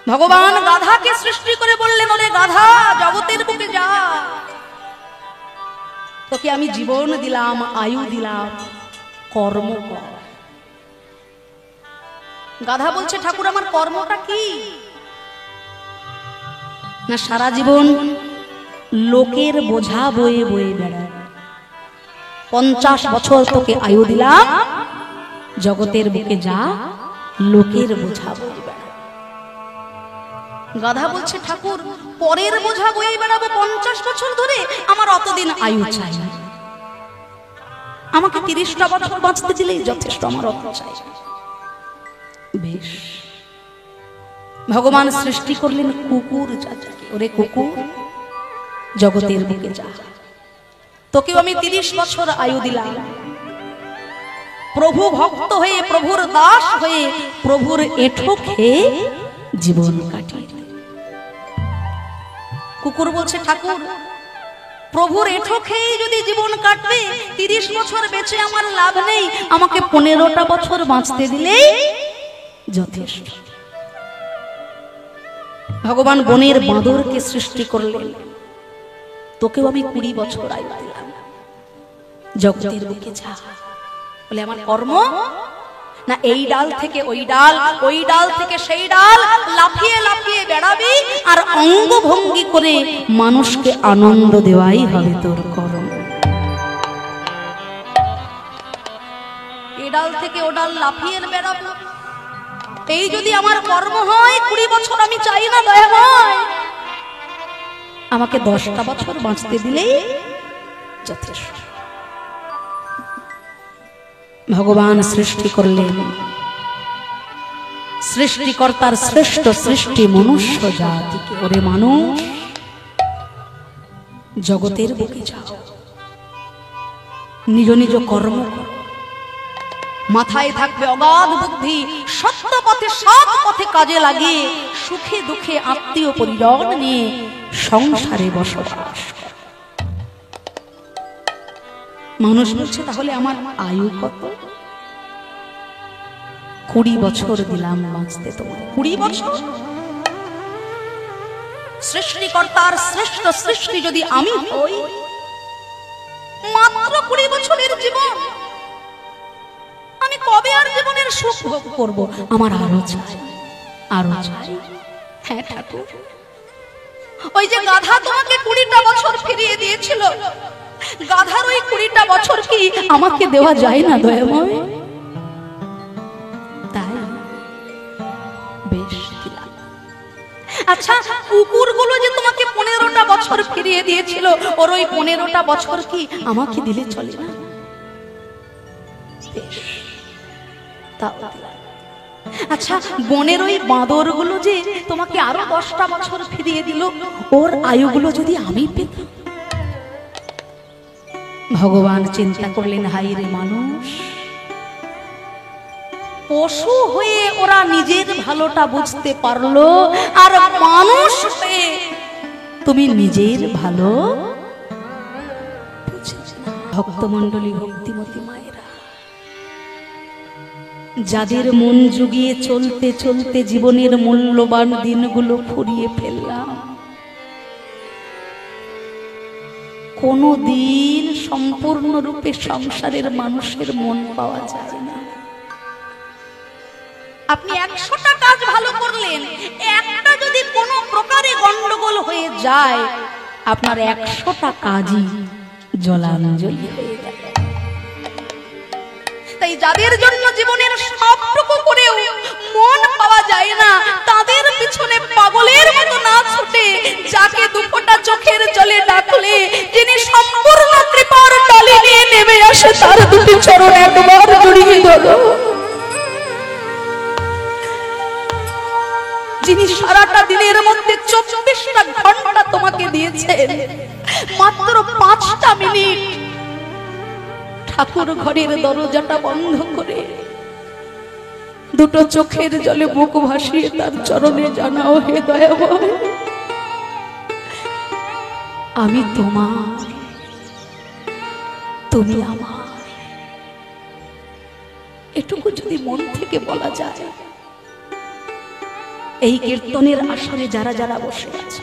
ভগবান গাধাকে সৃষ্টি করে বললেন, ওরে গাধা, জগতের বুকে যা, তোকে আমি জীবন দিলাম, আয়ু দিলাম, কর্ম কর। গাধা বলছে, ঠাকুর আমার কর্মটা কি? না সারা জীবন লোকের বোঝা বয়ে বয়ে বেড়ায়। 50 বছর তোকে আয়ু দিলাম, জগতের বুকে যা, লোকের বোঝা বয়ে বেড়া। গাধা বলছে, ঠাকুর পরের বোঝা বয়ে বেড়াবো 50 বছর ধরে, আমার অতদিন আয়ু চাই না, আমাকে 30টা বছর বাঁচতে দিলেই যথেষ্ট, আমার অত চাই। বেশ, ভগবান সৃষ্টি করলেন কুকুর জাতিকে। ওরে কুকুর, জগতের বুকে যা, তোকেও আমি 30 বছর আয়ু দিলাম, প্রভু ভক্ত হয়ে, প্রভুর দাস হয়ে, প্রভুর এঁঠো খেয়ে জীবন কাটিয়ে। কুকুর বলছে, ঠাকুর প্রভুর এঁঠো খেয়ে যদি জীবন কাটবে, 30 বছর বেঁচে আমার লাভ নেই, আমাকে 15টা বছর বাঁচতে দিলেই যথেষ্ট। ভগবান বনের বাঁদরকে সৃষ্টি করলেন, তোকেও আমি 20 বছর আয়ু দিলাম, জগতের বুকে যা। বলে আমার কর্ম না এই ডাল থেকে ওই ডাল, ওই ডাল থেকে সেই ডাল, লাফিয়ে লাফিয়ে বেড়াবি আর অঙ্গ ভঙ্গি করে মানুষকে আনন্দ দেওয়াই হবে তোর কর্ম। এই ডাল থেকে ও ডাল লাফিয়ে বেড়াবো, এই যদি আমার কর্ম হয়, 20 বছর আমি চাই না দয়াময়, আমাকে 10টা বছর বাঁচতে দিলেই যথেষ্ট। ভগবান সৃষ্টি করলেন, সৃষ্টিকর্তার শ্রেষ্ঠ সৃষ্টি মনুষ্য জাতিকে। ওরে মানুষ, জগতের বুকে যাও, নিজ নিজ কর্ম করো, মাথায় থাকবে অগাধ বুদ্ধি, সত্য পথে সৎ পথে কাজে লাগিয়ে সুখে দুঃখে আত্মীয় পরিজন নিয়ে সংসারে বসবাস। মানুষ বলছে, তাহলে আমার আয়ু কত? 20 বছর দিলাম বাঁচতে তোমার। 20 বছর? সৃষ্টিকর্তার শ্রেষ্ঠ সৃষ্টি যদি আমি হই, মাত্র 20 বছরের জীবন, আমি কবে আর জীবনের সুখ ভোগ করবো? আমার আরো চাই, আরো চাই। হ্যাঁ ঠাকুর, ওই যে গাধা তোমাকে 20টা বছর ফিরিয়ে দিয়েছিল, গাধার ওই 20টা বছর কি আমাকে দেওয়া যায় না দয়াময়? তাই বেশ দিলাম। আচ্ছা, কুকুরগুলো যে তোমাকে 15টা বছর ফিরিয়ে দিয়েছিল, ওর ওই 15টা বছর কি আমাকে দিলে চলে না? বেশ, তাও দিলাম। আচ্ছা, বনের ওই বাঁদরগুলো যে তোমাকে আরো 10টা বছর ফিরিয়ে দিল, ওর আয়ুগুলো যদি আমি পেতাম। ভগবান চিন্তা করলেন, হাই রে মানুষ, পশু হয়ে ওরা নিজের ভালোটা বুঝতে পারলো, আর মানুষ হয়ে তুমি নিজের ভালো বুঝলে না। ভক্তমণ্ডলী, ভক্তিমতী মায়েরা, যাদের মন জুগিয়ে চলতে চলতে জীবনের মূল্যবান দিনগুলো ফুরিয়ে ফেললাম, কোনো দিন সম্পূর্ণরূপে সংসারের মানুষের মন পাওয়া যায় না। আপনি 100টা কাজ ভালো করলেন, একটা যদি কোনো প্রকারে গন্ডগোল হয়ে যায়, আপনার 100টা কাজই জলাঞ্জলি হয়ে গেল। তাই যাদের জন্য জীবনের সবটুকু করেও মন পাওয়া যায় না, তাদের পিছনে পাগলের মতো না ছুটে, যাকে দুফোঁটা চোখের জলে ডাকলে যিনি সম্পূর্ণ কৃপার ডালি নিয়ে নেমে আসে, তার দুটি চরণ একবার জড়িয়ে ধরো। যিনি সারাটা দিনের মধ্যে 24টা ঘন্টা তোমাকে দিয়েছেন, মাত্র 5টা মিনিট ঠাকুর ঘরের দরজাটা বন্ধ করে দুটো চোখের জলে বুক ভাসিয়ে তার চরণে জানাও, হে দয়াময়, আমি তোমার, তুমি আমার। এটুকু যদি মন থেকে বলা যায়, এই কীর্তনের আসরে যারা যারা বসে আছে,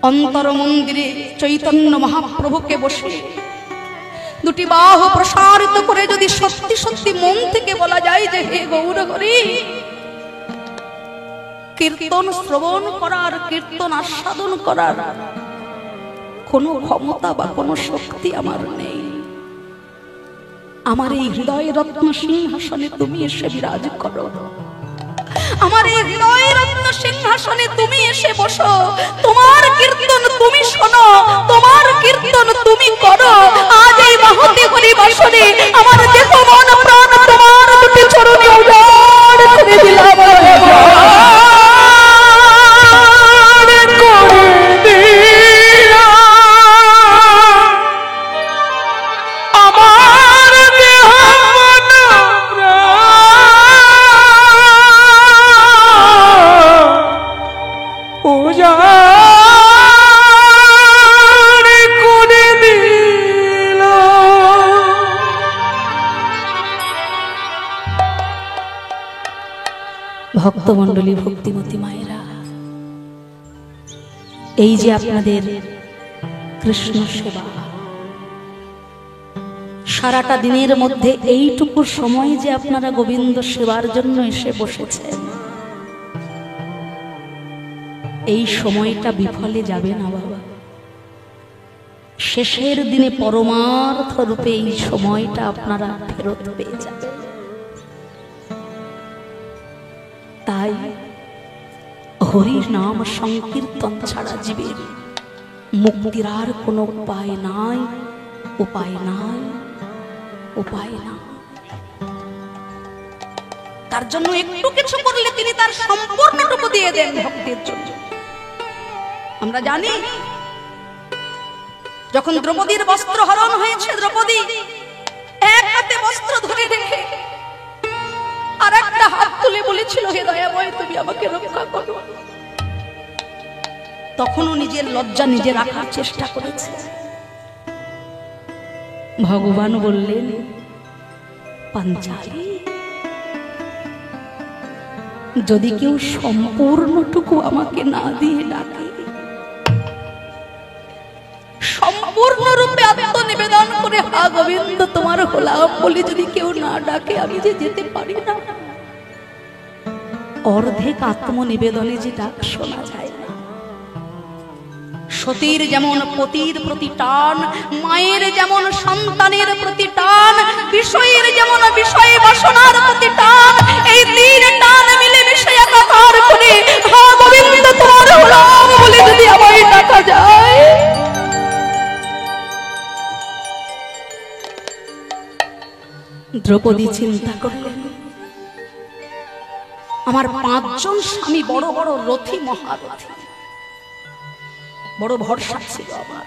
অন্তর মন্দিরে চৈতন্য মহাপ্রভুকে বসে দুটি বাহু প্রসারিত করে যদি সত্যি সত্যি মন থেকে বলা যায় যে হে গৌর হরি, কীর্তন শ্রবণ করার, কীর্তন আস্বাদন করার কোনো ক্ষমতা বা কোনো শক্তি আমার নেই, আমার এই হৃদয় রত্ন সিংহাসনে তুমি এসে বিরাজ করো, আমার এই হৃদয় রত্ন সিংহাসনে তুমি এসে বসো, তোমার কীর্তন তুমি শোনো, তোমার কীর্তন তুমি করো। আজ এই মহতি হরি বাসনে আমার দেহ মন প্রাণ তোমার দুটি চরণে উজাড় করে দিলাম। ভক্তমণ্ডলী, ভক্তিমতী মায়েরা, এই যে আপনাদের কৃষ্ণ সেবা, সারাটা দিনের মধ্যে এইটুকু সময় যে আপনারা গোবিন্দ সেবার জন্য এসে বসেছেন, এই সময়টা বিফলে যাবে না বাবা। শেষের দিনে পরমার্থ রূপে এই সময়টা আপনারা ফেরত পেয়ে যাবেন। তাই হরি নাম সংকীর্তন ছাড়া জীবের মুক্তির আর কোনো উপায় নাই, উপায় নাই, উপায় নাই। তার জন্য একটু কিছু করলে তিনি তার সম্পূর্ণটুকু দিয়ে দেন ভক্তের জন্য। আমরা জানি যখন দ্রৌপদীর বস্ত্র হরণ হয়েছে, দ্রৌপদী এক হাতে বস্ত্র ধরে রেখে আর একটা হাত তুলে বলেছিল, হে দয়াময় তুমি আমাকে রক্ষা করো। তখনও নিজের লজ্জা নিজে রাখার চেষ্টা করেছে। ভগবান বললেন, পাঞ্চালী, যদি কেউ সম্পূর্ণটুকু আমাকে না দিয়ে ডাকে, সম্পূর্ণরূপে আত্মনিবেদন করে হা গোবিন্দ তোমার হলাম বলে যদি কেউ না ডাকে, আমি যে যেতে পারি না। অর্ধেক আত্মনিবেদনে যে ডাক শোনা যায় না। সতীর যেমন পতির প্রতি টান, মায়ের যেমন সন্তানের প্রতি টান, বিষয়ের যেমন বিষয় বাসনার প্রতি টান, এই তিন টান মিলে মিশে একাকার করে হা গোবিন্দ তোমার হলাম বলে যদি আমায় ডাকা যায়, দ্রৌপদী চিন্তা করলেন, আমার 5 জন স্বামী বড় বড় রথী, মহারথী, বড় ভরসা ছিল আমার,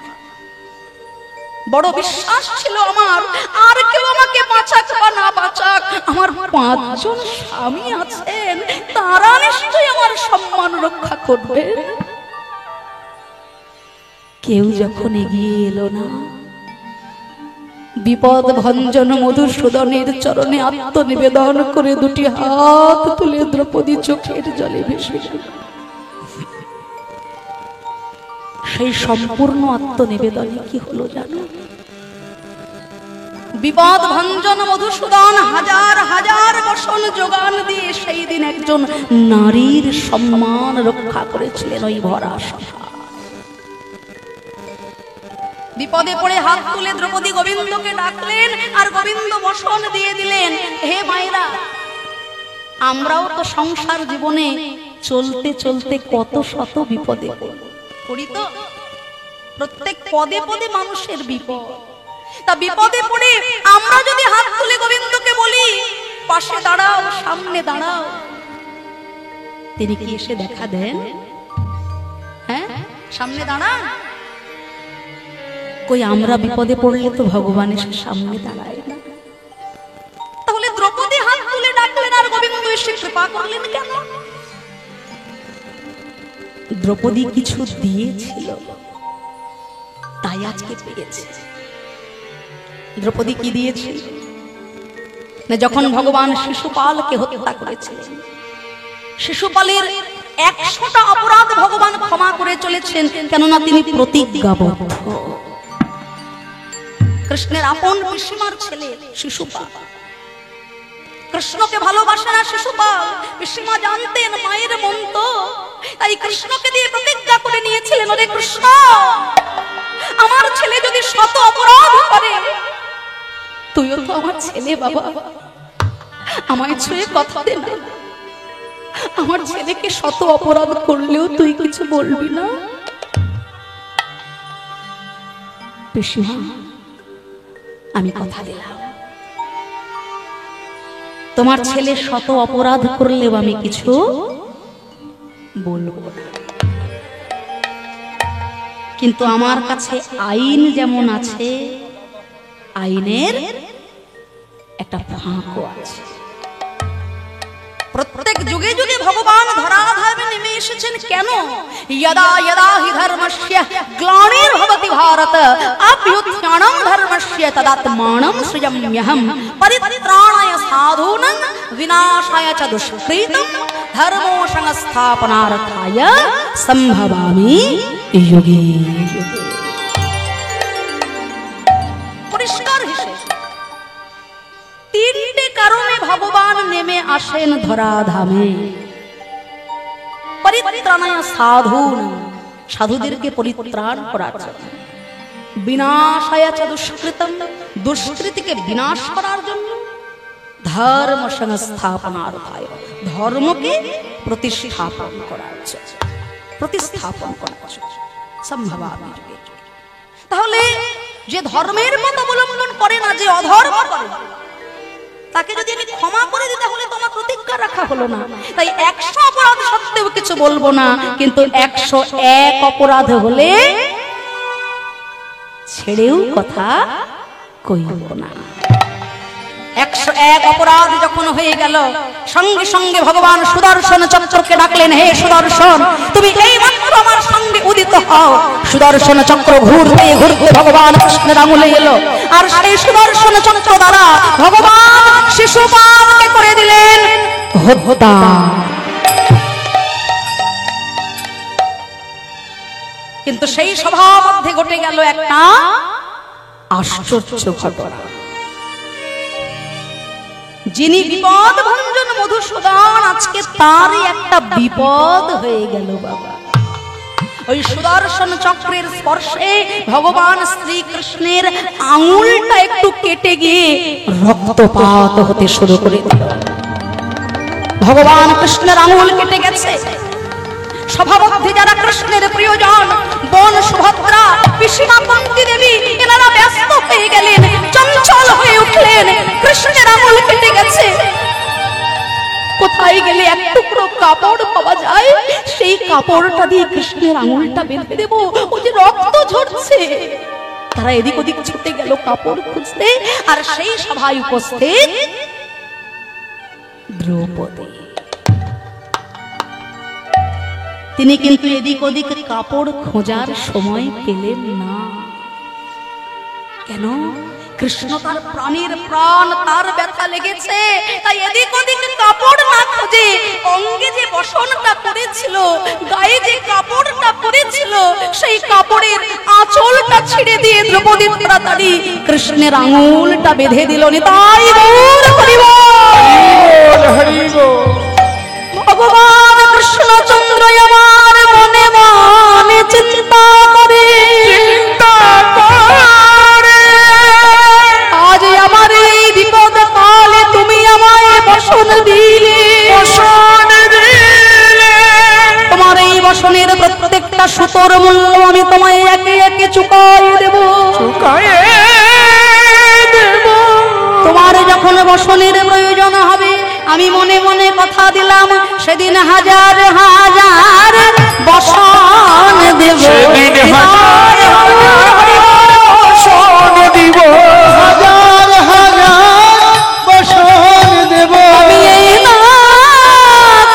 বড় বিশ্বাস ছিল আমার, আর কেউ আমাকে বাঁচাক বা না বাঁচাক, আমার 5 জন স্বামী আছেন, তারা নিশ্চয়ই আমার সম্মান রক্ষা করবে। কেউ যখন এগিয়ে এলো না, বিপদ ভঞ্জন মধুসূদনের চরণে আত্মনিবেদন করে দুটি হাত তুলে দ্রৌপদী চোখের জলে ভেসে গেল। সেই সম্পূর্ণ আত্মনিবেদনে কি হলো জানো? বিপদ ভঞ্জন মধুসূদন হাজার হাজার বসন যোগান দিয়ে সেই দিন একজন নারীর সম্মান রক্ষা করেছিলেন ওই ভরা সভা। বিপদে পড়ে হাত তুলে দ্রৌপদী গোবিন্দকে ডাকলেন, আর গোবিন্দ বসন দিয়ে দিলেন, হে মায়েরা, আমরাও তো সংসার জীবনে চলতে চলতে কত শত বিপদে পড়ি, তো প্রত্যেক পদে পদে মানুষের বিপদ। তা বিপদে পড়ে আমরা যদি হাত তুলে গোবিন্দকে বলি, পাশে দাঁড়াও, সামনে দাঁড়াও, তিনি কি এসে দেখা দেন? হ্যাঁ, সামনে দাঁড়ান। কই আমরা বিপদে পড়লে তো ভগবান এসে সামনে দাঁড়ায় না। তাহলে দ্রৌপদী হাত তুলে ডাকলেন আর গোবিন্দ এসে কৃপা করলেন কেন? দ্রৌপদী কিছু দিয়েছিল, তাই আজকে পেয়েছে। দ্রৌপদী কি দিয়েছিল? যখন ভগবান শিশুপালকে হত্যা করেছিলেন, শিশুপালের 100টা অপরাধ ভগবান ক্ষমা করে চলেছেন, কেননা তিনি প্রতিজ্ঞাবদ্ধ। কৃষ্ণের আপন পিসিমার ছেলে শিশুপাল, কৃষ্ণকে ভালোবাসে না শিশুপাল। পিসিমা জানতেন মায়ের মন তো, তাই কৃষ্ণকে দিয়ে প্রতিজ্ঞা করে নিয়েছিলেন, ওরে কৃষ্ণ, আমার ছেলে যদি 100 অপরাধ করে, তুইও তো আমার ছেলে বাবা, আমায় ছুঁয়ে কথা দে না, আমার ছেলেকে 100 অপরাধ করলেও তুই কিছু বলবি না। পিসিমা, আমি কথা দিলাম, তোমার ছেলে 100 অপরাধ করলেও আমি কিছু বলবো না, কিন্তু আমার কাছে আইন যেমন আছে, আইনের একটা ফাঁকও আছে। প্রত্যেক যুগে যুগে ভগবান ধরাধামে নেমে এসেছেন কেন? यदा यदा हि धर्मस्य ग्लानिर्भवति भारत अभ्युत्थानं धर्मस्य तदात्मानं सृजाम्यहं परित्राणाय साधूनां विनाशाय च दुष्कृतं धर्मो संस्थापनार्थाय संभवामि युगे युगे। পরিষ্কার হিসেবে 3টে কারণে ভগবান নেমে আসেন ধরাধামে। পরিত্রাণায় সাধুন, সাধুদেরকে পরিত্রাণ করার জন্য, বিনাশায় চ দুষ্কৃতম, দুষ্কৃতিকে বিনাশ করার জন্য, ধর্ম সংস্থাপনার্থায়, ধর্মকে প্রতিষ্ঠাপন করার জন্য, প্রতিস্থাপন করার জন্য সম্ভবামি যুগে। তাহলে যে ধর্মের পথ অবলম্বন করে না, যে অধর্ম করে, তাকে যদি আমি ক্ষমা করে দিই তাহলে তোমার প্রতিজ্ঞা রাখা হলো না। তাই 100 অপরাধ সত্ত্বেও কিছু বলবো না, কিন্তু 101 অপরাধ হলে ছেড়েও কথা কইব না। 101 অপরাধ যখন হয়ে গেল, সঙ্গে সঙ্গে ভগবান সুদর্শন চক্রকে ডাকলেন, হে সুদর্শন, তুমি এই মাত্র আমার সঙ্গে উদিত হও। সুদর্শন চক্র ঘুরতে ঘুরতে ভগবান কৃষ্ণের আঙুলে এলো, আর সেই সুদর্শন চক্র দ্বারা ভগবান শিশুপালকে করে দিলেন হত্যা। কিন্তু সেই সভার মধ্যে ঘটে গেল একটা আশ্চর্য ঘটনা। যিনি বিপদ ভঞ্জন মধুসূদন, আজকে তারই একটা বিপদ হয়ে গেল বাবা। ওই সুদর্শন চক্রের স্পর্শে ভগবান শ্রীকৃষ্ণের আঙুলটা একটু কেটে গিয়ে রক্তপাত হতে শুরু করে দিল। ভগবান কৃষ্ণের আঙুল কেটে গেছে। সভামধ্যে যারা কৃষ্ণের প্রিয়জন, বোন সুভদ্রা, পিসিমা কুন্তী দেবী, এনারা ব্যস্ত হয়ে গেলেন, চঞ্চল হয়ে উঠলেন। কৃষ্ণের আঙুল কেটে গেছে, কোথায় গেলে এক টুকরো কাপড় পাওয়া যায়, সেই কাপড়টা দিয়ে কৃষ্ণের আঙুলটা বেঁধে দেব, ও যে রক্ত ঝরছে। তারা এদিক ওদিক ছুটে গেল কাপড় খুঁজতে, আর সেই সভায় উপস্থিত দ্রৌপদী। তিনি কিন্তু এদিক ওদিক কাপড় খোঁজার সময় পেলেন না। কেন? কৃষ্ণ তার প্রাণীর প্রাণ, তার ব্যথা লেগেছে, তাই এদিক ওদিক কাপড় না খুঁজে অঙ্গে যে বসনটা করেছিল, গায়ে যে কাপড়টা পরেছিল, সেই কাপড়ের আঁচলটা ছিঁড়ে দিয়ে দ্রৌপদী তাড়াতাড়ি কৃষ্ণের আঙুলটা বেঁধে দিল। তাই ভগবান কৃষ্ণচন্দ্র আমার মনে মনে চিন্তা করে, আজ আমার এই বিপদ কালে তুমি আমায় বসন দিলে, তোমার এই বসনের প্রত্যেকটা সুতোর মূল্য আমি তোমায় একে একে চুকাই দেব। তোমার যখন বসনের প্রয়োজন হবে, আমি মনে মনে কথা দিলাম, সেদিন হাজার হাজার বসন দেব, হাজার হাজার বসন দেব। আমি এই না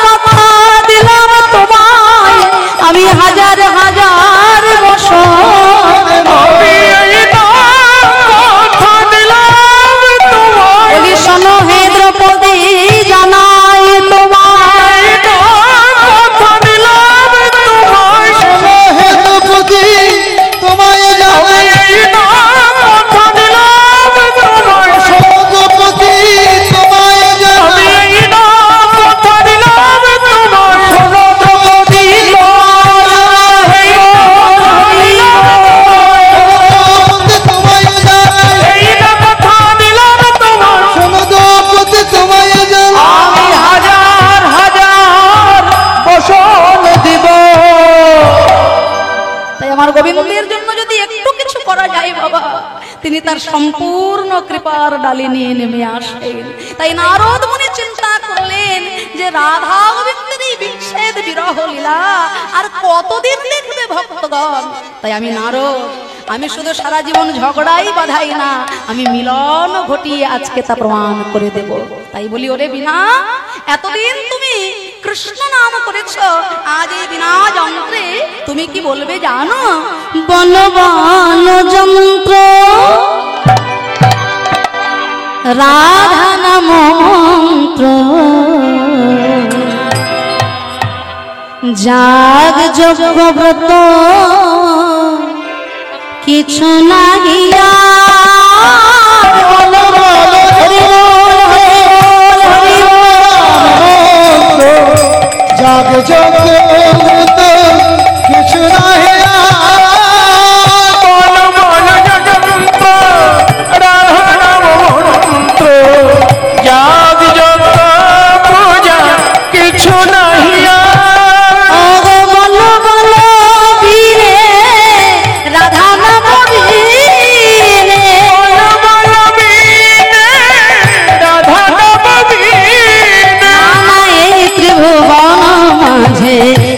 কথা দিলাম তোমায়, আমি হাজার হাজার বসন দেব। শোনো হে তিনি তার সম্পূর্ণ কৃপার ডালি নিয়ে নেমে আসেন। তাই নারদ মুনি চিন্তা করলেন যে রাধা গোবিন্দের এই বিচ্ছেদ বিরহ লীলা আর কতদিন দেখবে ভক্তগণ। তাই আমি নারদ, আমি শুধু সারা জীবন ঝগড়াই বাধাই না, আমি মিলন ঘটিয়ে আজকে তা প্রমাণ করে দেব। তাই বলি, ওরে বিনা, এতদিন তুমি কৃষ্ণ নাম করেছ, আজ এই বিনা যন্ত্রে তুমি কি বলবে জানো? বলবান যন্ত্র রাধা নাম মন্ত্র, জাগ যোগ ব্রত কিছু নাহিয়া। জাগ যোগ ব্রত কিছু নাহিয়া, বল বল জগন্নাথ রাধা নাম মন্ত্র, জাগ যোগ পূজা কিছু নাহিয়া।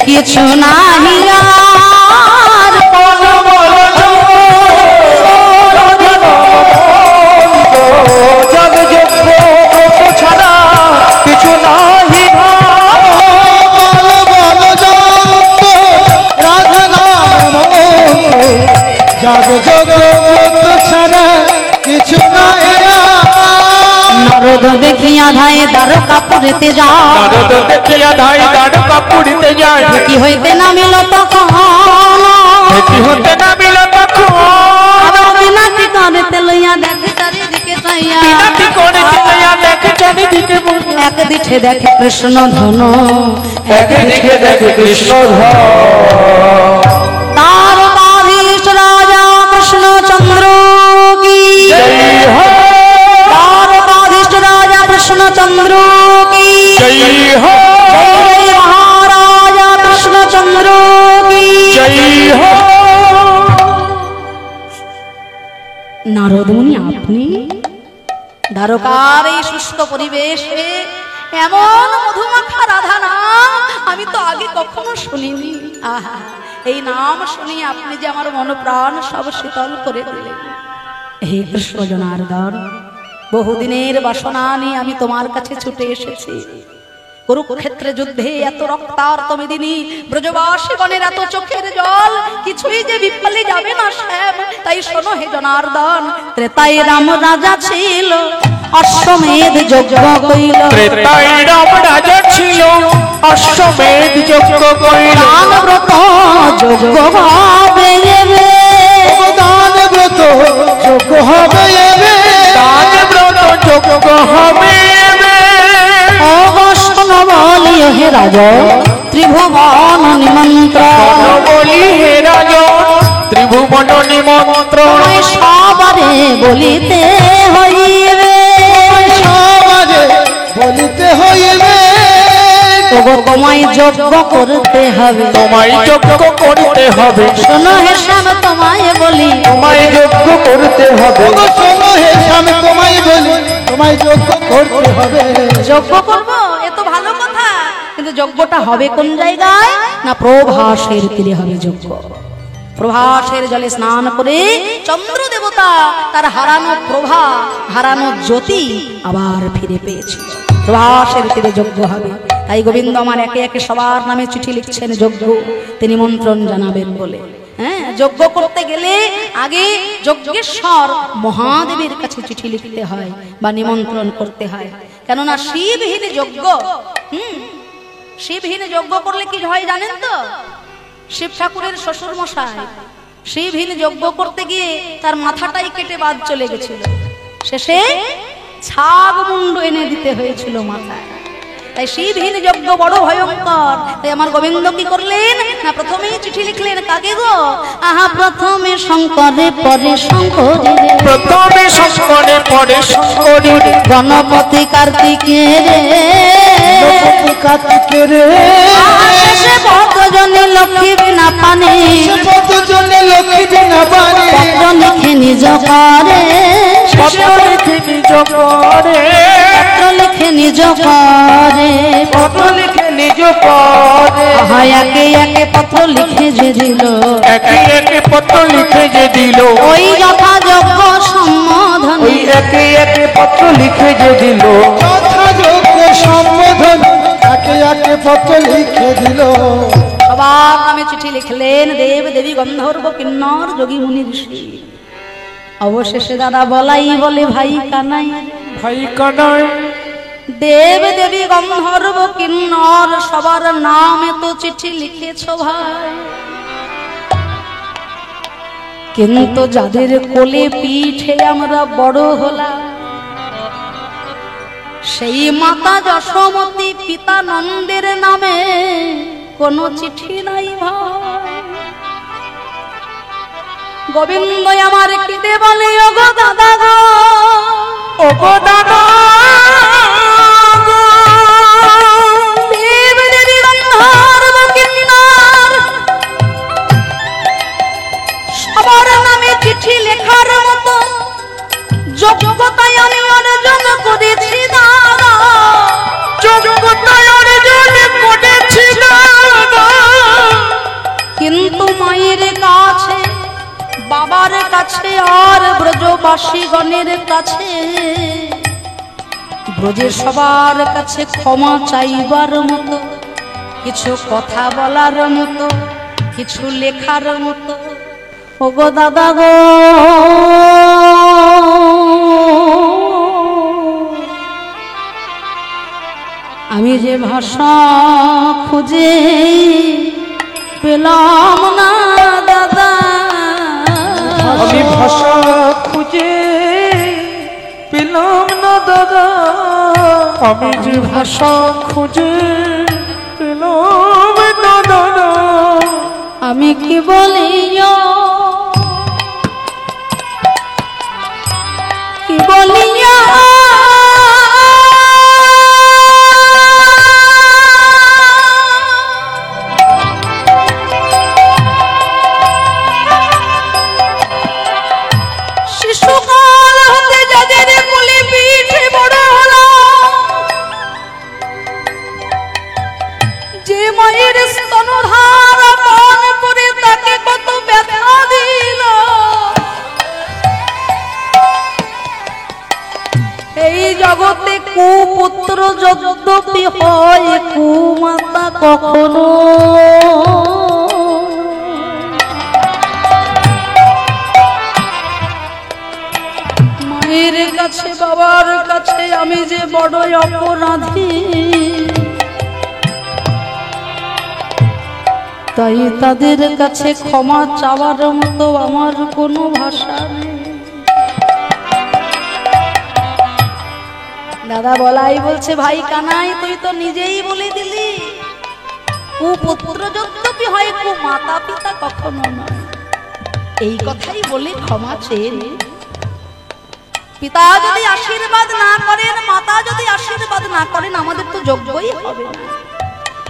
কিছু নাহিয়া জগ যোগ ছাড়া কিছু নাহি, রাধা নাম জগ যোগ ছাড়া কিছু নাহিয়া। নারদ দেখিয়া ধায় দ্বারকা পুরিতে যায়, নারদ দেখিয়া ধায় দ্বারকা পুরিতে যায়, কি হইতে নামিল তখন, কি হতে নামিল তখন, বিনাতি করিতে লইয়া দেখে চারিদিকে চাইয়া, বিনাতি করিতে লইয়া দেখে চারিদিকে, এক দিকে দেখে কৃষ্ণ ধন, এক দিকে দেখে কৃষ্ণ ধন, তার বাধিষ্ঠ রাজা কৃষ্ণচন্দ্র কি জয় হো, তার বাধিষ্ঠ রাজা কৃষ্ণচন্দ্র কি জয় হো, জয় মহারাজা কৃষ্ণচন্দ্র কি জয় হো। নারদ মুনি, আপনি দ্বারকার এই শুষ্ক পরিবেশে এমন মধুমাখা রাধা নাম আমি তো আগে কখনো শুনিনি। আহা, এই নাম শুনি আপনি যে আমার মন প্রাণ সব শীতল করে দিলেন। হে কৃষ্ণ জনার্দন, বহুদিনের বাসনা নিয়ে আমি তোমার কাছে ছুটে এসেছি। কুরুক্ষেত্রে যুদ্ধে এত রক্তার্ত মেদিনী, ব্রজবাসীগণের এত চোখের জল, কিছুই যে বিফলে যাবে না শ্যাম। তাই শোনো হে জনার্দন, ত্রেতায় রাম রাজা ছিল, অশ্বমেধ যজ্ঞ কইল, ত্রেতায় রাম রাজা ছিল, অশ্বমেধ যজ্ঞ কইল, দান ব্রত যজ্ঞ হবে এবে, দান ব্রত যজ্ঞ হবে এবে, দান ব্রত যজ্ঞ হবে এবে। অবশ্যন বলি হে রাজা ত্রিভুবন নিমন্ত্রণ, বলি হে রাজা ত্রিভুবন নিমন্ত্রণ, সবারে বলিতে হইবে, সবারে বলিতে হইবে, তোমায় যজ্ঞ করতে হবে, তোমায় যজ্ঞ করতে হবে, শোনো হে শ্যাম তোমায় বলি, তোমায় যজ্ঞ করতে হবে, শোনো হে শ্যাম তোমায় বলি, তোমায় যজ্ঞ করতে হবে। যজ্ঞ করব এ তো ভালো কথা, কিন্তু যজ্ঞটা হবে কোন জায়গায় না? প্রভাসের তীরে হবে যজ্ঞ। প্রভাসের জলে স্নান করে চন্দ্র দেবতা তার হারানো প্রভা, হারানো জ্যোতি আবার ফিরে পেয়েছে। প্রভাসের তীরে যজ্ঞ হবে। তাই গোবিন্দ আমার একে একে সবার নামে চিঠি লিখছেন যজ্ঞ তিনি নিমন্ত্রণ জানাবেন বলে। হ্যাঁ, যজ্ঞ করতে গেলে আগে যজ্ঞেশ্বর মহাদেবের কাছে চিঠি লিখতে হয় বা নিমন্ত্রণ করতে হয়, কেননা শিবহীন যজ্ঞ, শিবহীন যজ্ঞ করলে কি হয় জানেন তো? শিব ঠাকুরের শ্বশুর মশাই শিবহীন যজ্ঞ করতে গিয়ে তার মাথাটাই কেটে বাদ চলে গেছিল, শেষে ছাগ মুন্ড এনে দিতে হয়েছিল মাথায়। তাই শিবহীন যজ্ঞ বড় ভয়ঙ্কর। তাই আমার গোবিন্দ কি করলেন না, প্রথমেই চিঠি লিখলেন কাকে গো? আহা, প্রথমে শঙ্করে পরে শঙ্করে, প্রথমে শঙ্করে পরে শঙ্করে, গণপতি কার্তিকের গণপতি কার্তিকের, শেষে ভক্তজনে লক্ষ্মী বিনা পানে, জন্য লক্ষ্মী যে না পারে পত্র লিখে নিজ করে পত্র লিখে নিজ করে পত্র লিখে নিজ করে পত্র লিখে নিজ করে হয় একে একে পত্র লিখে যে দিল একে একে পত্র লিখে যে দিল ওই যথাযোগ্য সম্বোধন ওই একে একে পত্র লিখে যে দিল যথাযোগ্য সম্বোধন একে একে পত্র লিখে দিল। সবার নামে চিঠি লিখলেন দেব দেবী গন্ধর্ব কিন্নর যোগী মুনি ঋষি। অবশেষে দাদা বলাই বলে ভাই কানাই ভাই কানাই দেব দেবী গন্ধর্ব কিন্নর সবার নামে তো চিঠি লিখেছ ভাই, কিন্তু যাদের কোলে পিঠে আমরা বড় হলাম সেই মাতা যশোমতী পিতা নন্দের নামে কোনো চিঠি নাই ভাই। গোবিন্দ আমার কিতে বলে ওগো দাদা গো, ওগো দাদা দেব দেবী গন্ধর্ব কিন্নর সবার নামে চিঠি লেখার মতো যোগ্যতায় আমি অর্জন করেছি দাদা, যোগ্যতায় অর্জন করেছি দাদা, কিন্তু মায়ের কাছে বাবার কাছে আর ব্রজবাসীগণের কাছে ব্রজের সবার কাছে ক্ষমা চাইবার মতো কিছু কথা বলার মতো কিছু লেখার মতো ওগো দাদা গো আমি যে ভাষা খুঁজে পেলাম না দাদা, আমি ভাষা খুঁজে পেলাম না দাদা, আমি যে ভাষা খুঁজে পেলাম না দাদা, আমি কি বলি কি বলিয়া শিশুকাল হতে যাদের কোলে পিঠে বড় হলো, যে মায়ের স্তনধার পান করে তাকে কত ব্যথা দিল, এই জগতে কুপুত্র যদ্যপি হয় কুমাতা কখনো মায়ের কাছে বাবার কাছে আমি যে বড় অপরাধী, তাই তাদের কাছে ক্ষমা চাওয়ার মতো আমার কোনো ভাষা নেই। দাদা বলাই বলছে ভাই কানাই তুই তো নিজেই বলে দিলি কুপুত্র যদ্যপি হয় কুমাতা পিতা কখনো নয়, এই কথাই বলে ক্ষমা চেয়ে নে। পিতা যদি আশীর্বাদ না করেন মাতা যদি আশীর্বাদ না করেন আমাদের তো যোগ্যই হবে না।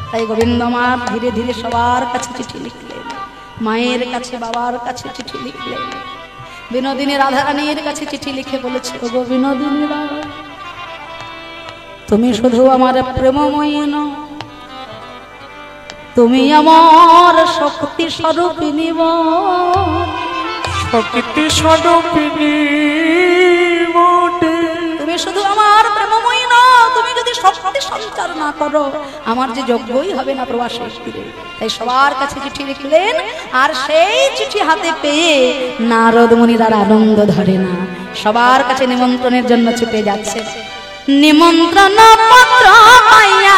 তাই গোবিন্দ মা ধীরে ধীরে সবার কাছে চিঠি লিখলেন, মায়ের কাছে বাবার কাছে চিঠি লিখলেন, বিনোদিনী রাধারানীর কাছে চিঠি লিখে বলেছে ওগো বিনোদিনী রাধা তুমি শুধু আমার প্রেমময়ী নও, তুমি আমার শক্তি স্বরূপিণী শক্তি স্বরূপিণী তুমি শুধু আমার প্রেমময়ী নও, তুমি যদি শক্তি সঞ্চার না করো আমার যে যোগ্যই হবে না প্রবাসে ফিরে। তাই সবার কাছে চিঠি লিখলেন, আর সেই চিঠি হাতে পেয়ে নারদ মুনির আর আনন্দ ধরে না, সবার কাছে নিমন্ত্রণের জন্য ছুটে যাচ্ছে। নিমন্ত্রণ পত্র পাইয়া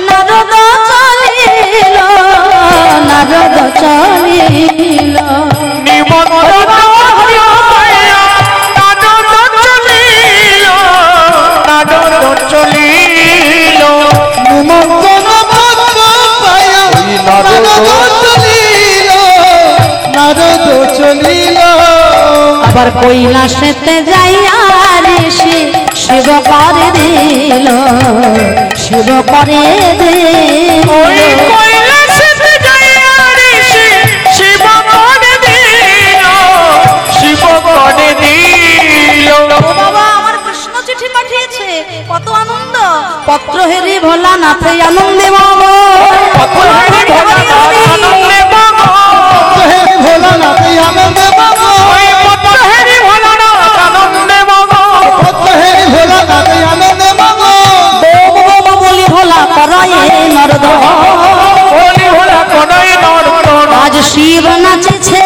নারদ চলিল, নারদ চলিল, নিমন্ত্রণ পাইয়া নারদ চলিল, নারদ চলিল, নিমন্ত্রণ পত্র পাইয়া নারদ চলিল, নারদ চলিল। আবার কৈলাসেতে যাইয়া ঋষি শিব করে দিল, শিব করে দিল, ওই কৈলাসেতে যাইয়া ঋষি শিব করে কত আনন্দ পত্র হেরি ভোলা নাথে আনন্দে মগ বলি ভোলা করায় নরদ আজ শিব নাচিছে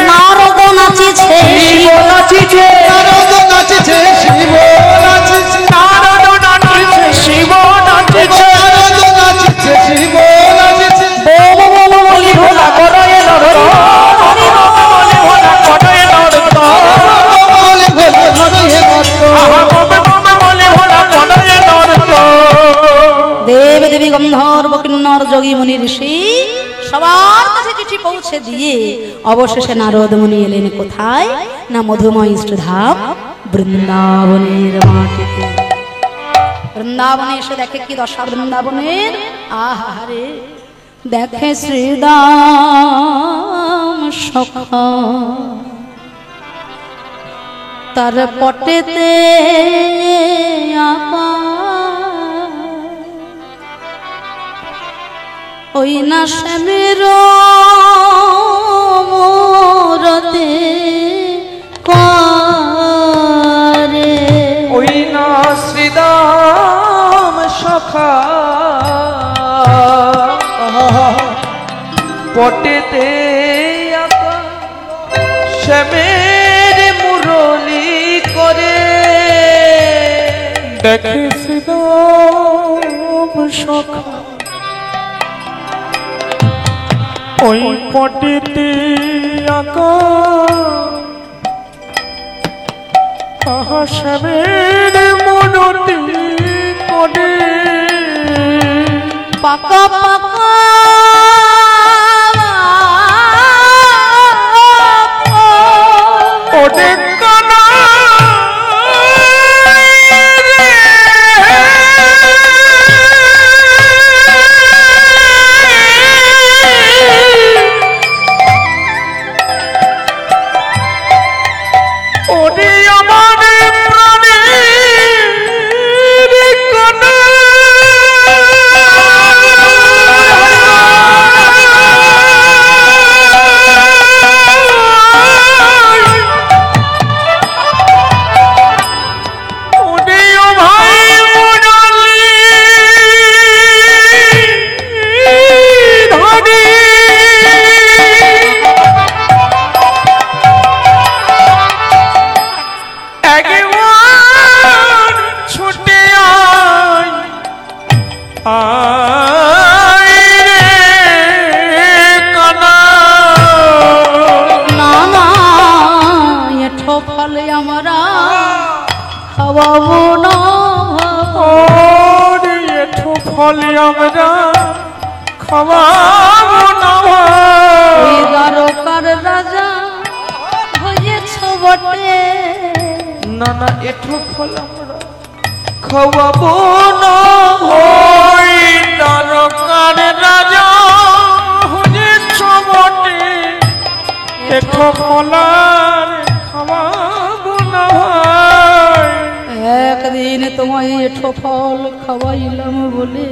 নারদ নাচিছে বলি ভোলা করায় নরদ দেব দেবী গন্ধর্ব কিন্নর যোগী মুনি ঋষি সবার কাছে চিঠি পৌঁছে দিয়ে অবশেষে নারদ মুনি এলেন কোথায় না মধুময় ইষ্টধাম বৃন্দাবনের মাটিতে। বৃন্দাবনে এসে দেখে কি দশা বৃন্দাবনের, আহারে দেখে শ্রীদাম সখা তার পটেতে আঁকা ওই না শ্যামের মোরতে করে ওই না শ্রীদাম সখা পটেতে আঁকা শ্যামের মুরলি করে দেখে শ্রীদাম সখা ওই পটেতে আঁকা আহা শ্যামের মনতি করে পাকা পাকা ওরে কানা ওরে আমার প্রাণের কানা ফলে আমরা খাওয়াবো না ওই দ্বারকার রাজা হয়েছ বটে না না এঠো ফল আমরা খাওয়াবো না ওই দ্বারকার রাজা হয়েছ বটে এঠো ফল খাওয়াবো না। একদিন তোমায় এঠো ফল খাওয়াইলাম বলে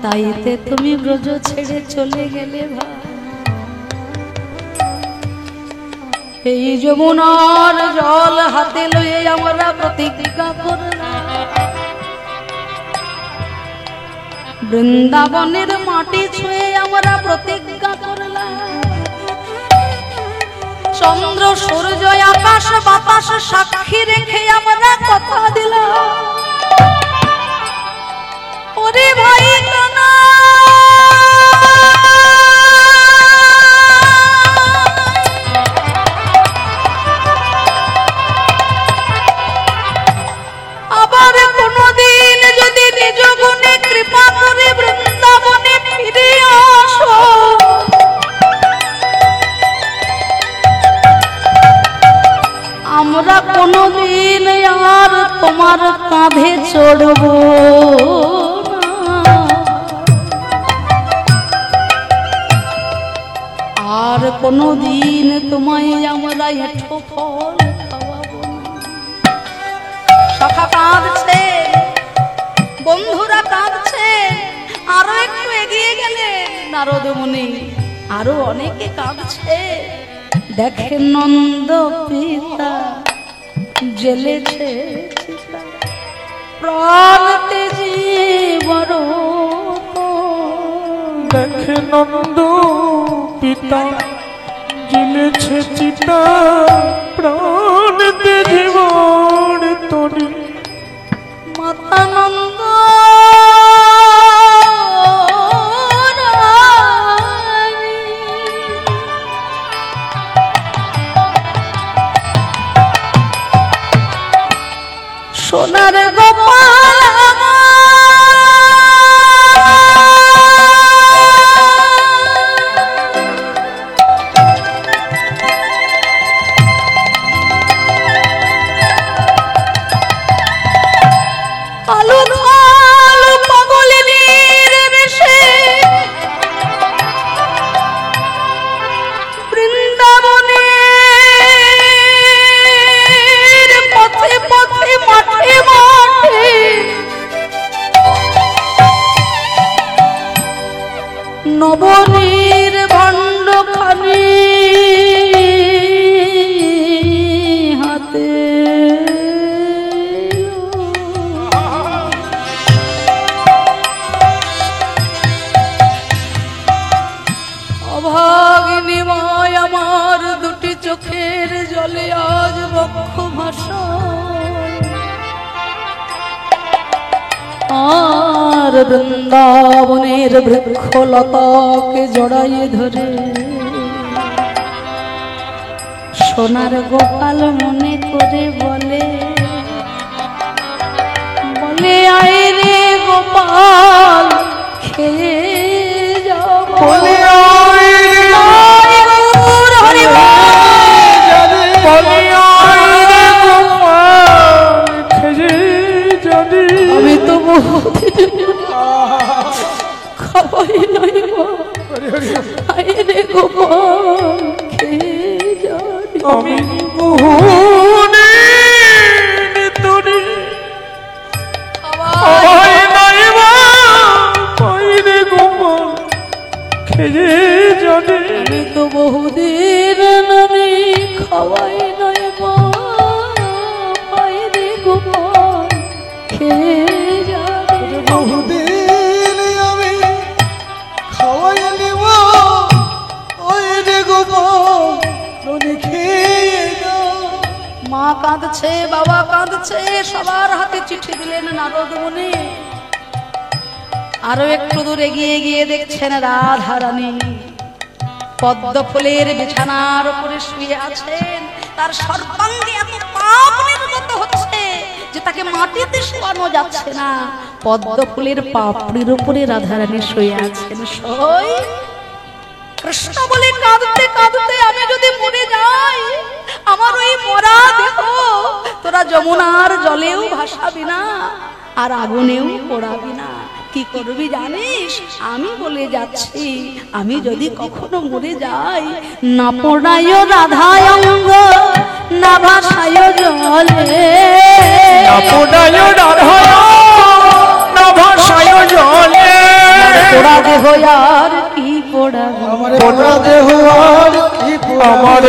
তাইতে তুমি ব্রজ ছেড়ে চলে গেলে ভাই। এই যমুনার জল হাতে লয়ে আমরা প্রতিজ্ঞা করলাম, বৃন্দাবনের মাটি ছুঁয়ে আমরা প্রতিজ্ঞা করলাম, চন্দ্র সূর্য আকাশ বাতাস সাক্ষী রেখে আমরা কথা দিলাম, ওরে ভাই কানা আবার কোনদিন যদি নিজ গুণে কৃপা করে বৃন্দাবনে ফিরে আসো, আমরা কোনদিন আর তোমার কাঁধে চড়ব না, আর কোনদিন তোমায় আমরা এঠো ফল খাওয়াবো না। সখা কাঁদছে, বন্ধুরা কাঁদছে, আরো একটু এগিয়ে গেলে নারদ মুনি আরো অনেকে কাঁদছে। দেখেন নন্দ পিতা জ্বেলেছে চিতা, প্রাণ তেজি বড়। দেখে নন্দ পিতা জ্বলেছে চিতা, প্রাণ তেজি বড় তরি। মাতা নন্দ সোনার গোপাল আলু আলু পাগলিনীর বেশে বৃন্দাবনের পথে পথে মাঠে মাঠে নবনীর ভাণ্ডখানি হাতে অভাগিনী মায় আমার দুটি চোখের জলে আজ বক্ষ ভাষায়। আর বৃন্দাবনের বৃক্ষলতাকে জড়াইয়ে ধরে সোনার গোপাল মনে করে বলে, বলে আয় রে গোপাল খেয়ে যাব। বলে আয় রে গৌর হরি বলে আয় রে গোপাল খেয়ে যাবি। আমি তো বহুদিন খাওয়াই নাই গো, আয় রে গোপাল খেয়ে যাবি। আমি বহুদিন তোরে খাওয়াই নাই মা, আয় রে গোপাল খেয়ে যাবি। আমি তো বহুদিন নানি খাওয়াই নাই মা, আয় রে গোপাল খেয়ে যাবি। বহুদিন আমি খাওয়াই নিব, ওই রে গোপাল ননি খেয়ে যাও। মা কাঁদছে, বাবা কাঁদছে, সবার হাতে চিঠি দিলেন নারদ মুনি। আরো একটু দূর এগিয়ে গিয়ে দেখছেন রাধা রানী পদ্ম ফুলের বিছানার উপরে শুয়ে আছেন। তার সর্বাঙ্গে এত পাপ নির্গত হচ্ছে যে তাকে মাটিতে শোয়ানো যাচ্ছে না। পদ্ম ফুলের পাপড়ির উপরে রাধা রানী শুয়ে আছেন। সই কৃষ্ণ বলে কাঁদতে কাঁদতে, আমি যদি মরে যাই, আমার ওই মরা দেহ তোরা যমুনার জলেও ভাসাবি না, আর আগুনেও পোড়াবি না। কি করবি জানিস? আমি বলে যাচ্ছি, আমি যদি কখনো মরে যাই, না পোড়ায় রাধায় অঙ্গ, না ভাসায় জলে। না পোড়ায় রাধায়, না ভাসায় জলে। পোড়া দেহ আর কি পোড়াবি, আমার পোড়া দেহ আর কি আমার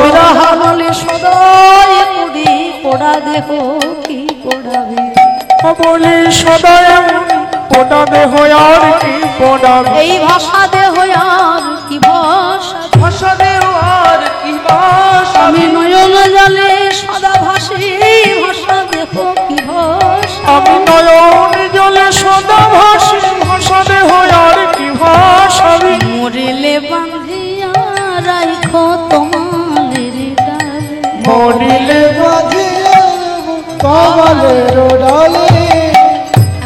বিরহা বলে সদয় পুরি, পোড়া দেহ কি পোড়াবি। বলি সদয় পোড়া দেহ আর কি পোড়াবি। এই ভাষা দেহ আর কি ভাষা, ভাষা দেহ আর কি ভাষা। আমি নয়ন জলে সদা ভাসি, ভাষা দেহ কি ভাষা। আমি নয়ন জলে সদা ভাসি, ভাষা দেহ আর কি ভাষাবি। মরিলে বাঁধিয়া রাইখো তোমাদের ডালে, মরিলে বাঁধিয়া কমলের ডালে।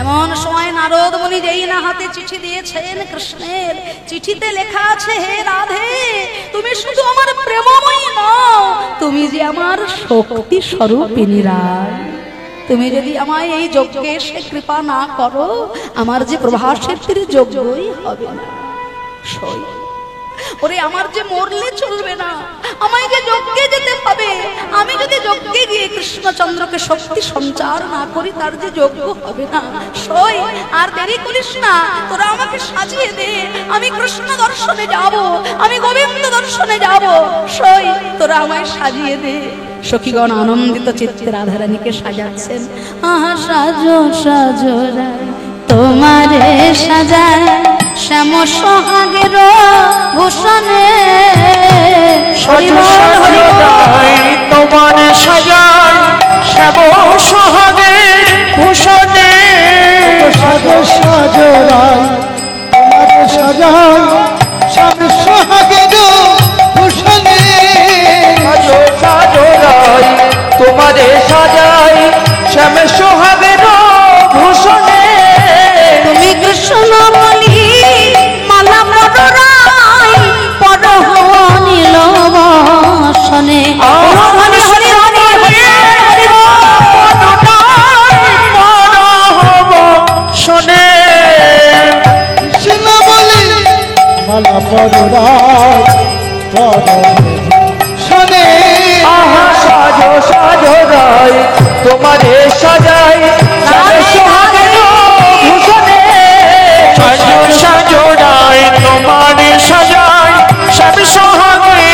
এমন সময় নারদ মুনি যেই না হাতে চিঠি দিয়েছেন কৃষ্ণের, চিঠিতে লেখা আছে, হে রাধে, তুমি শুধু আমার প্রেমময়ী নও, তুমি যে আমার শক্তি স্বরূপিনী রায়। তুমি যদি আমায় এই যজ্ঞে সে কৃপা না করো, আমার যে প্রভাসের তীরে যজ্ঞই হবে না। সই ওরে আমার যে মরলে চলবে না, আমায় যে যজ্ঞে যেতে হবে। আমি যদি যজ্ঞে গিয়ে কৃষ্ণচন্দ্রকে শক্তি সঞ্চার না করি, তার যে যজ্ঞ হবে না। সই আর দেরি করিস না, তোরা আমাকে সাজিয়ে দে, আমি কৃষ্ণ দর্শনে যাব, আমি গোবিন্দ দর্শনে যাব। সই তোরা আমায় সাজিয়ে দে। সখীগণ আনন্দিত চিত্তে রাধারানীকে সাজাচ্ছেন। আহা সাজো সাজো রায় তোমারে সাজায়, শ্যাম সোহাগের ভূষণে। সাজো সাজো রায় তোমারে সাজায়, শ্যাম সোহাগের ভূষণে। সাজো সাজো রায় তোমারে সাজায়, শ্যাম সোহাগের ভূষণে। সাজো সাজো রায় তোমারে সাজায়, শ্যাম সোহাগের ভূষণে। তুমি কৃষ্ণ বলি মালা পরাই, পরহ নীল বসনে। হরি হরি হরি হরি শোনে কৃষ্ণ বলে মালা পরাই, শোনে। আহা সাজো সাজো রায় তোমারে সাজাই, শ্যাম সোহাগের ভূষণে। সাজো সাজো রায় তোমারে সাজাই, শ্যাম সোহাগের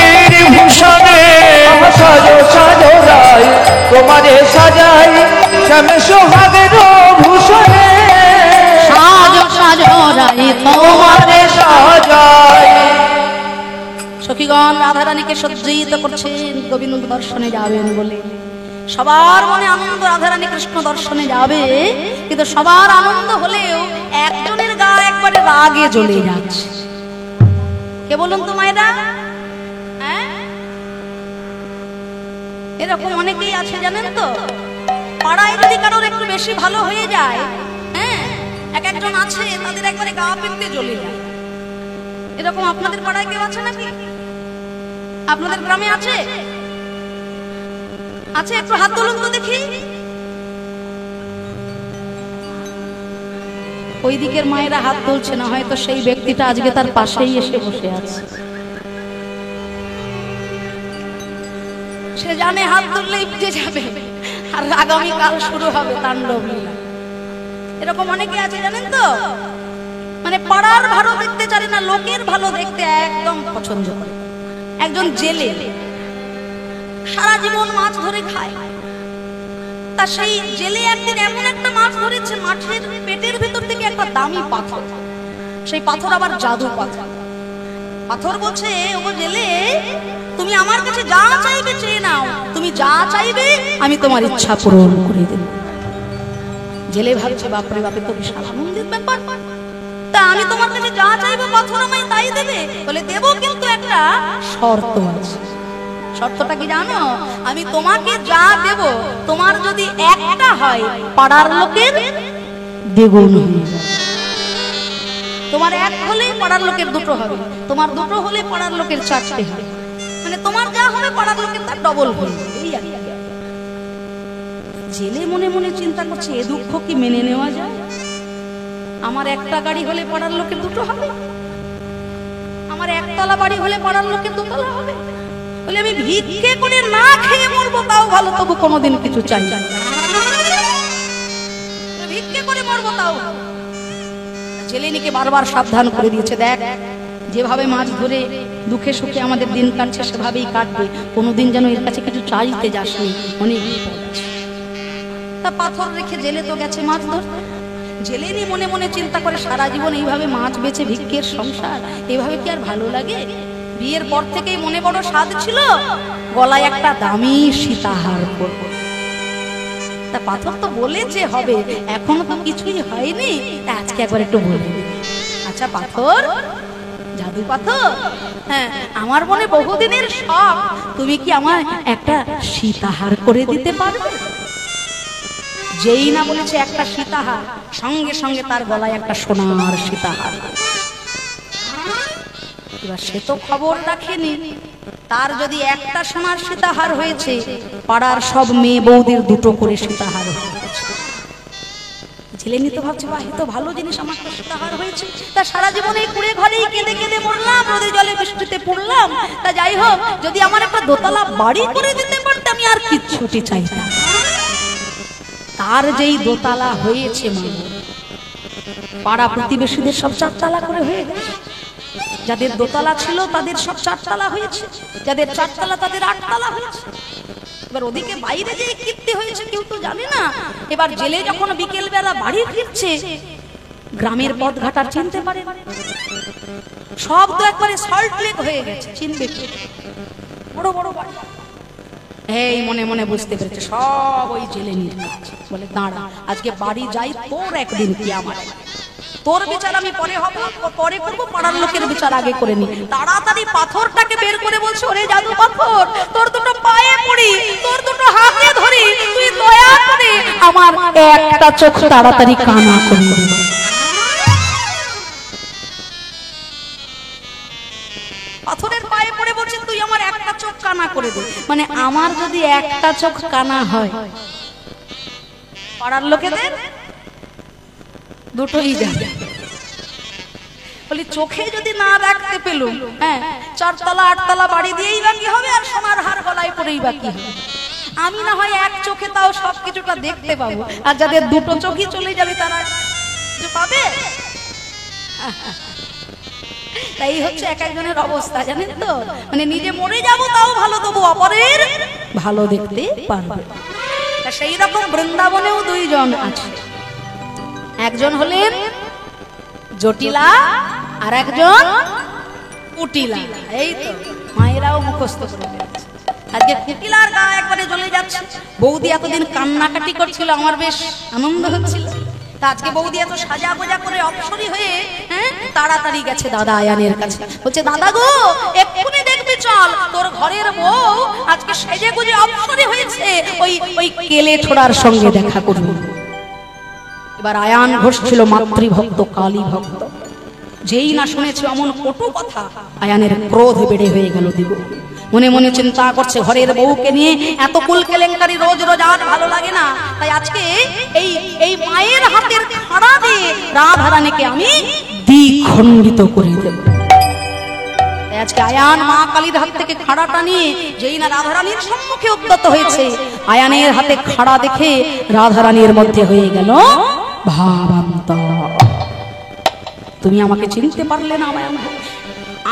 ভূষণে। সাজো সাজো রায় তোমারে সাজাই, শ্যাম সোহাগের ভূষণে। সাজো সাজো রাই তোমারে সাজাই। সখীগণ রাধারানীকে সজ্জিত করছেন গোবিন্দ দর্শনে যাবেন বলে। সবার মনে আনন্দ, রাধারানী কৃষ্ণ দর্শনে যাবে, কিন্তু সবার আনন্দ হলেও একজনের গা একবারে রাগে জ্বলে যাচ্ছে। কে বলুন তো মায়েরা? হ্যাঁ, এরকম অনেকেই আছে জানেন তো। পাড়ায় যদি কারোর একটু বেশি ভালো হয়ে যায়, হ্যাঁ, একজন আছে তাদের একবারে গা পিত্তে জ্বলে যায়। এরকম আপনাদের পাড়ায় কেউ আছে নাকি? আপনাদের গ্রামে আছে? আছে? একটু হাত তুলুন তো দেখি। ওই দিকের মায়েরা হাত তুলছে না, হয়তো সেই ব্যক্তিটা আজকে তার পাশেই এসে বসে আছে। সে জানে হাত তুললেই বুঝে যাবে আর আগামীকাল শুরু হবে তাণ্ডব লীলা। এরকম অনেকে আছে জানেন তো, মানে পাড়ার ভালো দেখতে চায় না, লোকের ভালো দেখতে একদম পছন্দ করে। একজন জেলে সারা জীবন মাছ ধরে খায়, তা সেই জেলে একদিন এমন একটা মাছ ধরেছে, মাছের পেটের ভিতর থেকে একটা দামি পাথর, সেই পাথর আবার জাদু পাথর। পাথর বলছে, ও জেলে, তুমি আমার কাছে যা চাইবে চেয়ে নাও, তুমি যা চাইবে আমি তোমার ইচ্ছা পূরণ করে দেব। জেলে ভাবছে, বাপরে বাপে তো বিশাল আনন্দের ব্যাপার, তা আমি তোমার কাছে যা চাইবো পাথর আমায় তাই দেবে? বলে দেবো, কিন্তু একটা শর্ত আছে। শর্তটা কি জানো? আমি তোমাকে যা দেব, তোমার যদি একটা হয় পাড়ার লোকের দ্বিগুণ হয়ে যাবে। তোমার এক হলে পাড়ার লোকের দুটো হবে, তোমার দুটো হলে পাড়ার লোকের চারটে হবে, মানে তোমার যা হবে পাড়ার লোকের তার ডবল হয়ে যাবে। এই আর কি। জেলে মনে মনে চিন্তা করছে, এ দুঃখ কি মেনে নেওয়া যায়? আমার একটা গাড়ি হলে পাড়ার লোকের দুটো হবে, আমার একতলা বাড়ি হলে পাড়ার লোকের দুতলা হবে। বলে আমি ভিক্ষে করে না খেয়ে মরবো তাও ভালো, তবু কোনোদিন কিছু চাই না, ভিক্ষে করে মরবো তাও। জেলেনিকে বারবার সাবধান করে দিয়েছে, দেখ যেভাবে মাছ ধরে দুঃখে সুখে আমাদের দিন কাটছে সেভাবেই কাটবে, কোনোদিন যেন এর কাছে কিছু চাইতে যাসনি, অনেক বিপদ আছে। তা পাথর রেখে জেলে তো গেছে মাছ ধরতে। জেলেনি মনে মনে চিন্তা করে, সারা জীবন এইভাবে মাছ বেচে ভিক্ষের সংসার, এইভাবে কি আর ভালো লাগে? বিয়ের পর থেকেই মনে বড় স্বাদ ছিল গলায় একটা দামি সীতাহার করব। তা পাথর তো বলেছে হবে, এখনো তো কিছুই হয়নি, আজকে একবার একটু বলে। আচ্ছা পাথর, জাদু পাথর, হ্যাঁ, আমার মনে বহুদিনের শখ, তুমি কি আমার একটা সীতাহার করে দিতে পারবে? যেই না বলেছে একটা সীতাহার, সঙ্গে সঙ্গে তার গলায় একটা সোনার সীতাহার। এবার সে তো খবর রাখেনি, তার যদি একটা সোনার সীতাহার হয়েছে, পাড়ার সব মেয়ে বৌদির দুটো করে সীতাহার হয়েছে। ছেলেনি তো ভাবছে বাহ তো ভালো জিনিস আমার উপহার হয়েছে, তা সারা জীবনে এই কুড়ে ঘরেই কেঁদে কেঁদে মরলাম, রোদে জলে বৃষ্টিতে পড়লাম, তা যাই হোক যদি আমার একটা দোতলা বাড়ি করে দিতে পারতে আমি আর কিচ্ছুটি চাইতাম। তার যেই দোতলা হয়েছে মা, পাড়া প্রতিবেশীদের সব চারতলা করে হয়ে গেছে। যাদের দোতলা ছিল তাদের সব চারতলা হয়েছে, যাদের চারতলা তাদের আটতলা হয়েছে। এবার ওদিকে বাইরে যে কীর্তি হয়েছে কেউ তো জানে না। এবার জেলে যখন বিকেল বেলা বাড়ি ফিরছে, গ্রামের পথ ঘাট আর চিনতে পারে না, সব তো একবারে সল্ট লেক হয়ে গেছে, চিনবে কি? বড় বড় বাড়ি। এই মনে মনে বুঝতে পেরেছে সব ওই জেলে নিয়ে বলে দাঁড়া আজকে বাড়ি যাই, তোর একদিন কি আমার, তোর বিচার আমি পরে হব, পরে করব, পাড়ার লোকের বিচার আগে করে নি। তাড়াতাড়ি পাথরটাকে বের করে বলছে ওরে জাদু পাথর, তোর দুটো পায়ে পড়ি, তোর দুটো হাতে ধরি, তুই দয়া করে আমার একটা চোখ তাড়াতাড়ি কানা করে দে। পাথরের পায়ে পড়ে বলছে তুই আমার একটা চোখ কানা করে দে। মানে আমার যদি একটা চোখ কানা হয়, পাড়ার লোকেদের দুটোই যাবে। বলি চোখে যদি না দেখতে পেলুম, হ্যাঁ চারতলা আটতলা বাড়ি দিয়েই বাকি হবে, আর সোনার হার গলায় পরেই বাকি হবে। আমি না হয় এক চোখে তাও সবকিছুটা দেখতে পাবো, আর যাদের দুটো চোখই চলে যাবে তারা কিছু পাবে? তাই হচ্ছে এক একজনের অবস্থা, জানেন তো, মানে নিজে মরে যাব তাও ভালো, তবু অপরের ভালো দেখতে পারবে। সেই রকম বৃন্দাবনেও দুইজন আছে, একজন হলেন জটিলা আর একজন কুটিলা। এই তো মায়েরাও মুখস্থ করে ফেলেছে। আজকে কুটিলার গা একবারে জ্বলে যাচ্ছে। বৌদি এতদিন কান্নাকাটি করছিল, আমার বেশ আনন্দ হচ্ছিল। তা আজকে বৌদি এত সাজা গোজা করে অপসরী হয়ে তাড়াতাড়ি গেছে দাদা আয়ানের কাছে, বলছে দাদা গো এক্ষুনি দেখবি চল, তোর ঘরের বউ আজকে সেজে গুজে অপসরী হয়েছে, ওই কেলে ছোড়ার সঙ্গে দেখা করবো। এবার আয়ান ঘোষ ছিল মাতৃভক্ত, কালী ভক্ত। যেই না শুনেছে অমন কটু কথা, আয়ানের ক্রোধ বেড়ে হয়ে গেল দ্বিগুণ। মনে মনে চিন্তা করছে ঘরের বউকে নিয়ে এত কুল কেলেঙ্কারি রোজ রোজ আর ভালো লাগে না, তাই আজকে এই মায়ের হাতের খাড়া দিয়ে রাধারানীকে আমি দ্বিখণ্ডিত করে দেব। আজকে আয়ান মা কালীর হাত থেকে খাড়াটা নিয়ে যেই না রাধারানীর সম্মুখে উদ্যত হয়েছে, আয়ানের হাতে খাড়া দেখে রাধারানীর মধ্যে হয়ে গেল ভাবান্তর। তুমি আমাকে চিনতে পারলে না আয়ান ঘোষ,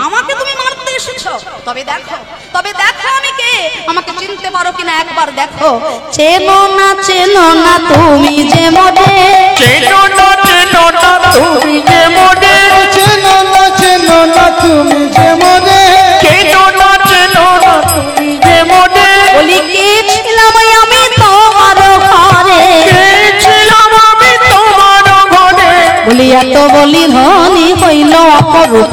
আমাকে তুমি মারতে এসেছো, তবে দেখো আমি কে, আমাকে চিনতে পারো কিনা একবার দেখো। চেনো না তুমি যে মোডে, চেনো না তুমি যে মোডে, চেনো না তুমি যে মোডে, চেনো না তুমি যে মোডে। বলি কে ছিলাম আমি তোমার ঘরে, কে ছিলাম আমি তোমার ঘরে। বলি এত বলি ধনী হইল অপরূপ,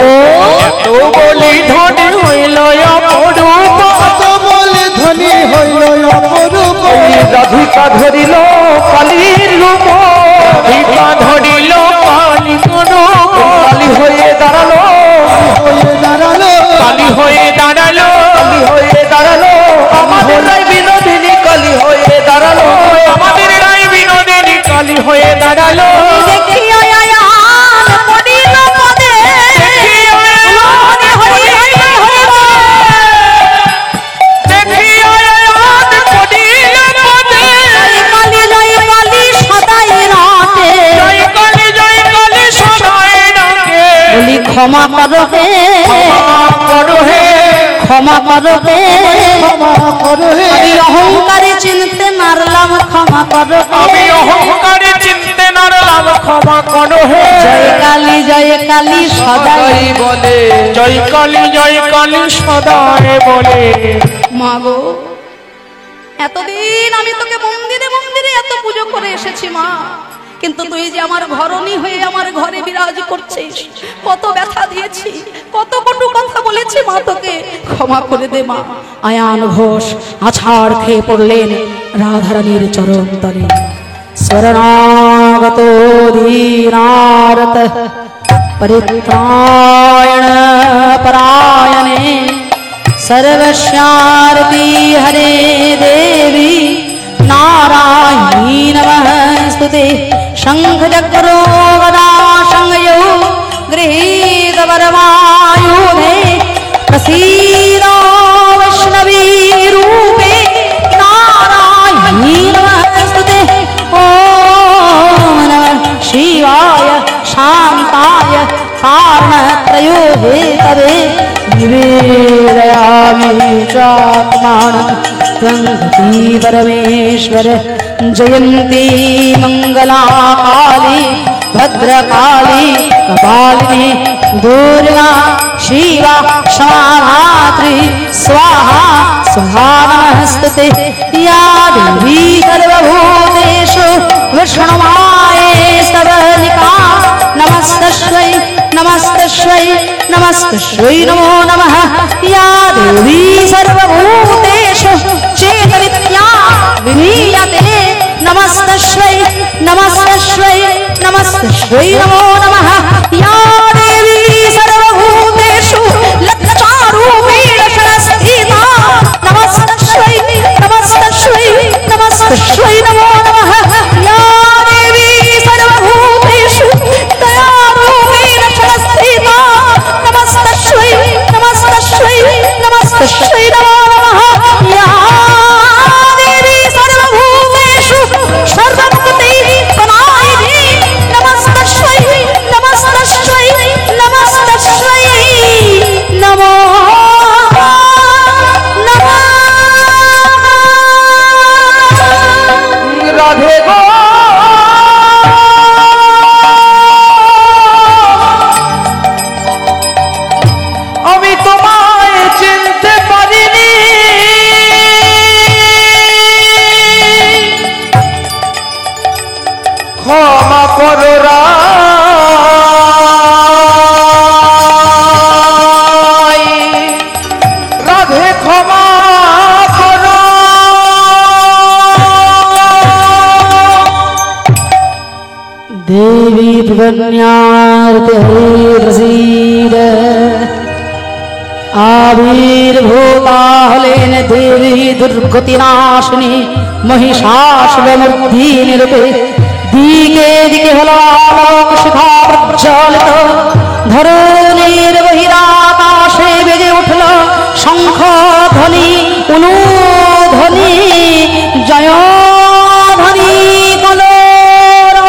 এত বলি ধনী হইল অপরূপ, কত বলে ধনী হইল অপরূপ। রাধিকা ধরিল কালীর রূপ, রাধিকা ধরিল কালীর রূপ। কালী হয়ে দাঁড়ালো, কালী হয়ে দাঁড়ালো, কালী হয়ে দাঁড়ালো আমাদের রায় বিনোদিনী, কালী হয়ে দাঁড়ালো আমাদের রায় বিনোদিনী, কালী হয়ে দাঁড়ালো। দেখি আয়ান পড়িল পদে, দেখি আয়ান পড়িল পদে, জয় কালী সদাই রাতে, জয় কালী সদাই ডাকে। বলি ক্ষমা করো হে, ক্ষমা করো হে, আমি অহংকারে চিনতে নারলাম, ক্ষমা করো আমি হে। অহংকারে চিনতে নারলাম, ক্ষমা করো হে। জয় কালী সদাই বলে, জয় কালী সদাই বলে। মা গো এতদিন আমি তোকে মন্দিরে মন্দিরে এত পুজো করে এসেছি মা, কিন্তু তুই যে আমার ঘরণী হয়ে আমার ঘরে বিরাজ করছিস, কত ব্যথা দিয়েছি, কত কটু কথা বলেছি মা, তোকে ক্ষমা করে দে মা। আয়ান ঘোষ আছাড় খেয়ে পড়লেন রাধারানীর চরণ তলে। শরণাগত ধীরারত परित्रायण परायणे सर्वस्यार्ति हरे देवी नारायणी नमस्तुते शंख चक्रो गदा संगयो गृहीत वरमायुधे प्रसीदो वैष्णवी रूपे नारायणी नमस्तुते। ओम नमः शिवाय शांताय कारणत्रयो हेतवे निवेदयामि चात्मानं त्वं गति परमेश्वर। जयन्ती मंगला काली भद्रकाली कपालिनी दुर्गा शिवा क्षमाधात्री स्वाहा स्वाहा नमस्तुते। या देवी सर्वभूतेषु विष्णुमायेस्तवनिका नमस्तस्यै नमस्तस्यै नमस्तस्यै नमो नमः। या देवी सर्वभूतेषु चेतनित्या विनीयते नमस्तस्यै नमस्तस्यै नमस्तस्यै नमो नमः। या देवी सर्वभूतेषु लज्जारूपेण शरस्थिता नमस्तस्यै नमस्तस्यै नमस्तस्यै नमो नमः। या देवी सर्वभूतेषु दयारूपेण शरस्थिता नमस्तस्यै नमस्तस्यै नमस्तस्यै नमो नमः। या देवी सर्वभूतेषु सर्वभूते प्रणायिनी नमस्तस्यै नमस्तस्यै नमस्तस्यै नमो नमः। রাধে গো আমি তোমায় চিনতে পারিনি, ক্ষমা করো রাই। রাধে ক্ষমা করো। देवी प्रगण्यार्ते प्रसीद। आविर्भूताहलेन देवी दुर्गतिनाशिनी महिषासुरमर्दिनी रूपे दिके दिके हलालोक शिखा प्रज्वलित धरणीर बहिराकाशे बेजे उठल शंख ध्वनि उलूध्वनि जयध्वनि कलोरव।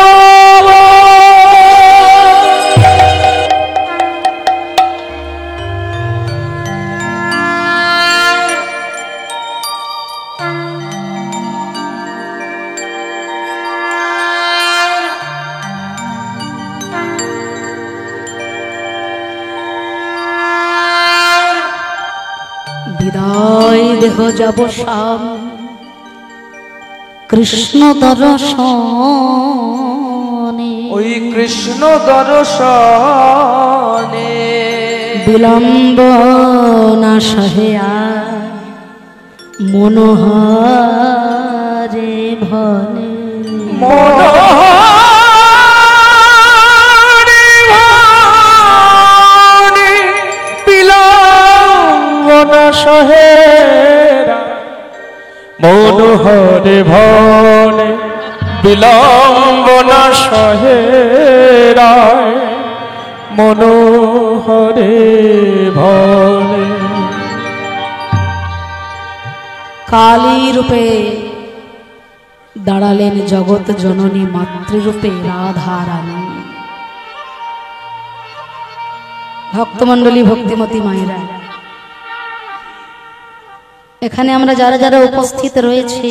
বিদায় দেহ যাব শাম কৃষ্ণ দর্শনে। ওই কৃষ্ণ দর্শনে বিলম্ব না সহে আর মনোহরে ভনে। মনোহরে ভনে বিলম্বনা সহেরা। মনোহরে ভনে বিলম্বনা সহেরা। মনোহরে ভনে। কালী রূপে দাঁড়ালেন জগৎ জননী মাতৃরূপে রাধা রানী। ভক্তমণ্ডলী ভক্তিমতী মায়েরা, এখানে আমরা যারা যারা উপস্থিত রয়েছে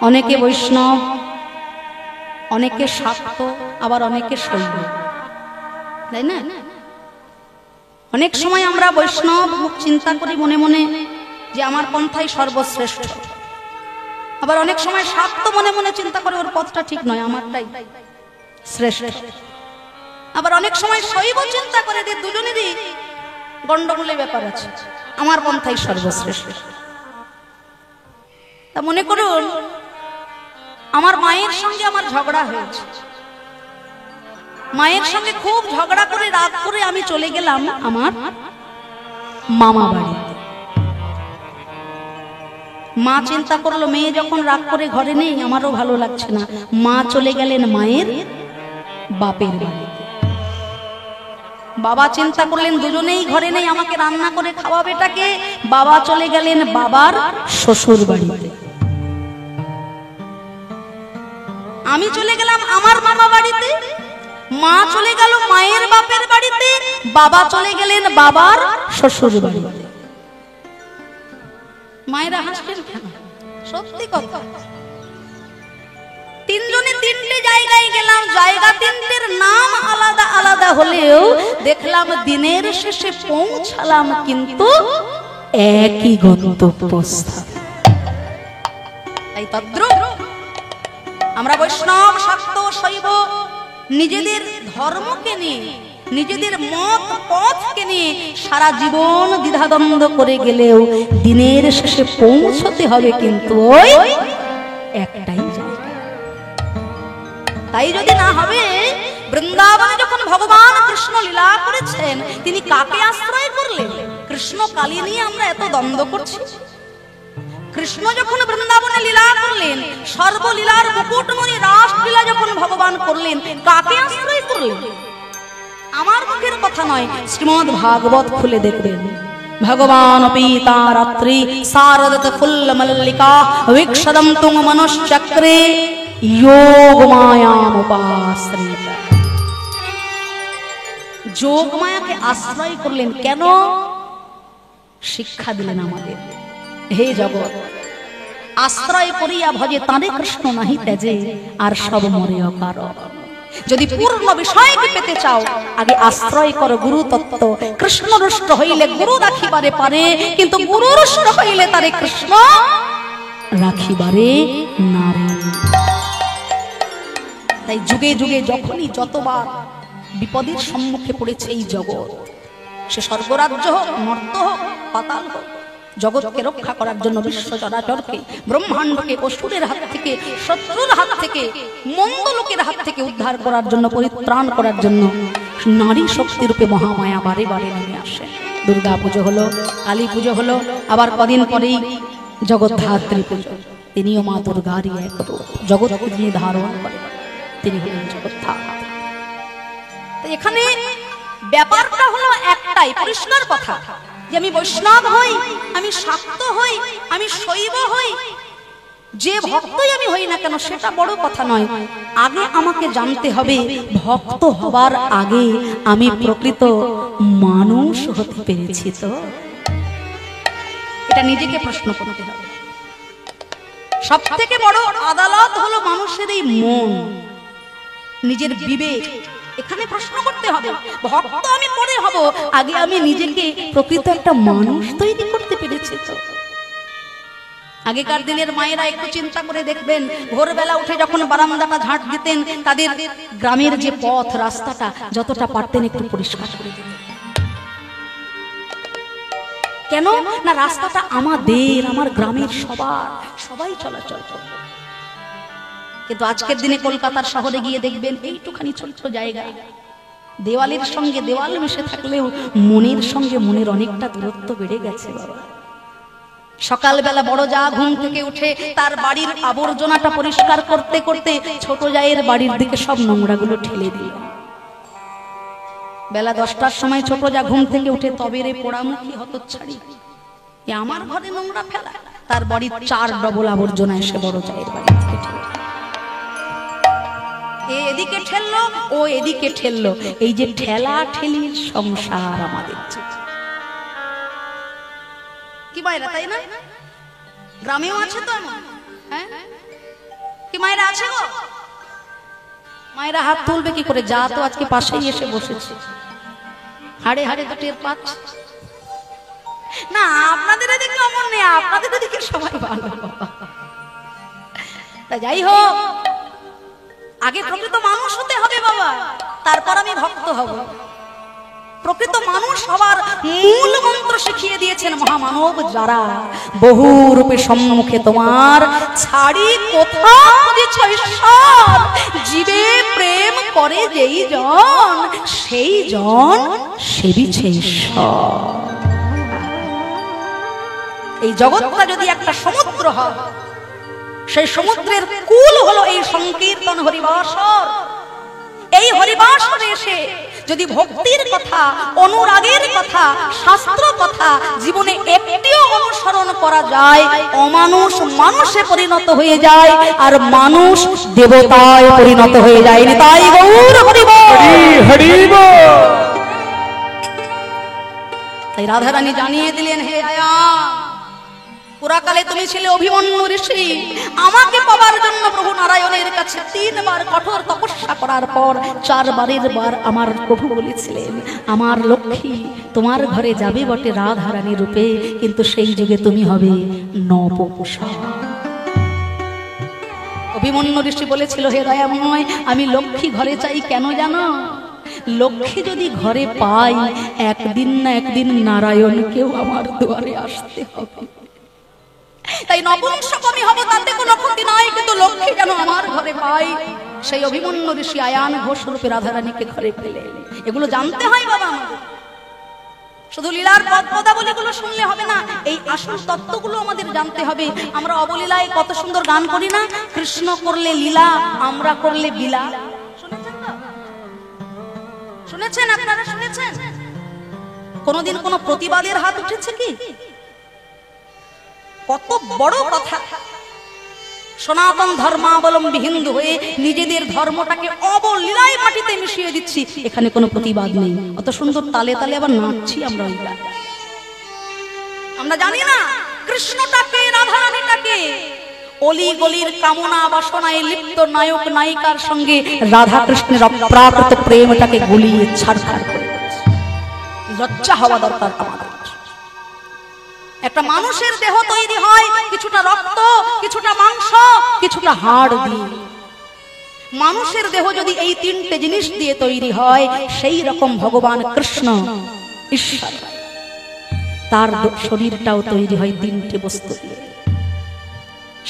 অনেকে বৈষ্ণব, অনেকে শাক্ত, আবার অনেকে শৈব, তাই না? অনেক সময় আমরা বৈষ্ণব চিন্তা করি মনে মনে যে আমার পন্থাই সর্বশ্রেষ্ঠ, আবার অনেক সময় শাক্ত মনে মনে চিন্তা করে ওর পথটা ঠিক নয়, আমারটাই শ্রেষ্ঠ। আবার অনেক সময় শৈব চিন্তা করে যে দুজনেরই গন্ডগোলের ব্যাপার আছে, আমার পন্থাই সর্বশ্রেষ্ঠ। তা মনে করুন আমার মায়ের সঙ্গে আমার ঝগড়া হয়েছে, মায়ের সঙ্গে খুব ঝগড়া করে রাগ করে আমি চলে গেলাম আমার মামা বাড়িতে। মা চিন্তা করলো মেয়ে যখন রাগ করে ঘরে নেই, আমারও ভালো লাগছে না, মা চলে গেলেন মায়ের বাপের বাড়িতে। বাবা চিন্তা করলেন দুজনেই ঘরে নেই, আমাকে রান্না করে খাওয়াবেটাকে। বাবা চলে গেলেন বাবার শ্বশুর বাড়িতে। আমি চলে গেলাম আমার মামা বাড়িতে। মা চলে গেল মায়ের বাপের বাড়িতে, বাবা চলে গেলেন বাবার শ্বশুর বাড়িতে। মায়েরা হাসছেন কেন? সত্যি কথা, তিনজনে তিনটে জায়গায় গেলাম, জায়গা তিনটের নাম আলাদা আলাদা হলেও দেখলাম দিনের শেষে পৌঁছালাম কিন্তু একই গন্তব্যস্থান। তাই তদ্রূপ আমরা বৈষ্ণব, শাক্ত, শৈব নিজেদের ধর্মকে নিয়ে, নিজেদের মত পথকে নিয়ে সারা জীবন দ্বিধাদ্বন্দ্ব করে গেলেও দিনের শেষে পৌঁছতে হবে কিন্তু ওই একটাই জায়গা। তাই যদি না হবে, বৃন্দাবনে যখন ভগবান কৃষ্ণ লীলা করেছেন, তিনি কাকে আশ্রয় করলেন? কৃষ্ণ কালী নিয়ে আমরা এত দ্বন্দ্ব করছি। কৃষ্ণ যখন বৃন্দাবনে লীলা করলেন, সর্বলীলার মুকুটমণি রাসলীলা যখন ভগবান করলেন, কাকে আশ্রয় করলেন? আমার মুখের কথা নয়, শ্রীমদ্ ভাগবত খুলে দেখবেন। ভগবান পিতা রাত্রি শারদত ফুল্ল মল্লিকা বিক্ষদম তুং মনুষ্যক্রে যোগ মায়াম উপাশ্রিত। যোগ মায়াকে আশ্রয় করলেন কেন? শিক্ষা দিলেন আমাদের, হে জগৎ, আশ্রয় করিয়া ভজে তাঁরে কৃষ্ণ নাহি তেজে, আর সব মরে অকারণ। যদি পূর্ণ বিষয়কে পেতে চাও, আগে আশ্রয় করো গুরু তত্ত্ব। কৃষ্ণ রুষ্ট হইলে গুরু রাখিবারে পারে, কিন্তু গুরু রুষ্ট হইলে তারে কৃষ্ণ রাখিবারে নারে। তাই যুগে যুগে যখনই যতবার বিপদের সম্মুখে পড়েছে এই জগৎ, সে স্বর্গরাজ্য হোক, মর্ত হোক, পাতাল হোক, জগৎকে রক্ষা করার জন্য, বিশ্ব চরাচরকে, ব্রহ্মাণ্ডকে অসুরের হাত থেকে, শত্রুর হাত থেকে, মন্দ লোকের হাত থেকে উদ্ধার করার জন্য, পরিত্রাণ করার জন্য নারী শক্তি রূপে মহামায়া বারে বারে নেমে আসে। দুর্গা পুজো হলো, কালী পুজো হলো, আবার কদিন পরেই জগদ্ধাত্রী পুজো। তিনিও মা দুর্গারই এক রূপ, জগৎকে যিনি ধারণ করেন তিনি হলেন জগদ্ধাত্রী। এখানে ব্যাপারটা হলো একটাই, পরিষ্কার কথা, যে আমি বৈষ্ণব হই, আমি শাক্ত হই, আমি শৈব হই, যে ভক্তই আমি হই না কেন সেটা বড় কথা নয়। আগে আমাকে জানতে হবে ভক্ত হবার আগে আমি প্রকৃত মানুষ হতে পেরেছি তো? এটা নিজেকে প্রশ্ন করতে হবে। সব থেকে বড় আদালত হলো মানুষের এই মন, নিজের বিবেক। এখানে প্রশ্ন করতে হবে, ভক্ত আমি পরে হব, আগে আমি নিজেকে প্রকৃত একটা মানুষ তৈরি করতে পেরেছি তো? আগেকার দিনের মায়েরা একটু চিন্তা করে দেখবেন, ভোরবেলা উঠে যখন বারান্দাটা ঝাঁট দিতেন, তাদের গ্রামের যে পথ রাস্তাটা যতটা পারতেন একটু পরিষ্কার করে দিতেন। কেন না, রাস্তাটা আমাদের, আমার গ্রামের সবাই চলাচল করবে। কিন্তু আজকের দিনে কলকাতার শহরে গিয়ে দেখবেন এইটুখানি ছোট্ট জায়গা, দেওয়ালের সঙ্গে দেওয়াল মিশে থাকলেও মনের সঙ্গে মনের অনেকটা দূরত্ব বেড়ে গেছে বাবা। সকালবেলা বড় যা ঘুম থেকে উঠে তার বাড়ির আবর্জনাটা পরিষ্কার করতে করতে ছোট জায়ের বাড়ির দিকে সব নোংরাগুলো ঠেলে দিল। বেলা 10টার সময় ছোট যা ঘুম থেকে উঠে তবেরে পোড়ামুখী হতচ্ছাড়ি, আমার ঘরে নোংরা ফেলা, তার বাড়ির 4 ডবল আবর্জনা এসে বড় জায়ের বাড়ি থেকে ঠেলে, এদিকে ঠেললো, ও এদিকে ঠেললো। এই যে ঠেলা ঠেলির সংসার আমাদের, কি মায়েরা, তাই না? গ্রামেও আছে তো এমন, হ্যাঁ? কি মায়েরা আছে গো? মায়েরা হাত তুলবে কি করে? যা তো আজকে পাশেই এসে বসেছে, হাড়ে হাড়ে তো টের পাচ্ছে না। আপনাদের এদিকে অমন নেই, আপনাদের এদিকে সবাই ভালো। তা যাই হোক, আগে প্রকৃত মানুষ হতে হবে বাবা, তারপর আমি ভক্ত হব। প্রকৃত মানুষ হবার মূল মন্ত্র শিখিয়ে দিয়েছেন মহামানব যারা, বহু রূপে সম্মুখে তোমার ছাড়ি কোথা খুঁজেছ ঈশ্বর, জীবে প্রেম করে যেই জন, সেই জন সেবিছে ঈশ্বর। এই জগৎটা যদি একটা সমুদ্র হয়, সেই সমুদ্রের কূল হলো এই সংকীর্তন হরিবাসর। এই হরিবাসরে এসে যদি ভক্তির কথা, অনুরাগের কথা, শাস্ত্র কথা জীবনে একটিও অনুসরণ করা যায়, অমানুষ মানুষে পরিণত হয়ে যায়, আর মানুষ দেবতায় পরিণত হয়ে যায়। তাই গৌর হরিব। তাই রাধারানী জানিয়ে দিলেন, হে আয়া, পুরাকালে তুমি ছিলে অভিমন্যু ঋষি। আমাকে পাবার জন্য প্রভু নারায়ণের কাছে 3 বার কঠোর তপস্যা করার পর 4 বারের বার আমার প্রভু বলেছিলেন, আমার লক্ষ্মী তোমার ঘরে যাবে বটে রাধারানী রূপে, কিন্তু সেই যুগে তুমি হবে নপুংসক। অভিমন্যু ঋষি বলেছিল, হে দয়াময়, আমি লক্ষ্মী ঘরে চাই। কেন জানো? লক্ষ্মী যদি ঘরে পাই, একদিন না একদিন নারায়ণকেও আমার দুয়ারে আসতে হবে। তাই নপুংসক আমি হব, তাতে কোনো ক্ষতি নাই, কিন্তু লক্ষ্মী যেন আমার ঘরে পাই। সেই অভিমন্যু ঋষি আয়ান ঘোষ রূপে রাধারানীকে ঘরে পেলেন। এগুলো জানতে হয় বাবা আমাদের, শুধু লীলার পদাবলীগুলো শুনলে হবে না, এই আসল তত্ত্বগুলো আমাদের জানতে হবে। আমরা অবলীলায় কত সুন্দর গান করি না, কৃষ্ণ করলে লীলা, আমরা করলে বিলা। শুনেছেন আপনারা? শুনেছেন? কোনদিন কোন প্রতিবাদের হাত উঠেছে কি? কত বড় কথা! সনাতন ধর্মাবলম্বী হিন্দু হয়ে নিজেদের ধর্মটাকে অবলীলায় মাটিতে মিশিয়ে দিচ্ছি, এখানে কোনো প্রতিবাদ নেই। অত সুন্দর তালে তালে আবার নাচছি আমরা। ওইটা আমরা জানি না কৃষ্ণটাকে, রাধারানীটাকে। অলি গলির কামনা বাসনায় লিপ্ত নায়ক নায়িকার সঙ্গে রাধা কৃষ্ণের অপ্রাকৃত প্রেমটাকে গুলিয়ে ছাড়খাড় করে দিচ্ছে। লজ্জা হওয়া দরকার আমাদের। একটা মানুষের দেহ তৈরি হয় কিছুটা রক্ত, কিছুটা মাংস, কিছুটা হাড় দিয়ে। মানুষের দেহ যদি এই 3টে জিনিস দিয়ে তৈরি হয়, সেই রকম ভগবান কৃষ্ণ ঈশ্বর, তার শরীরটাও তৈরি হয় 3টে বস্তু দিয়ে।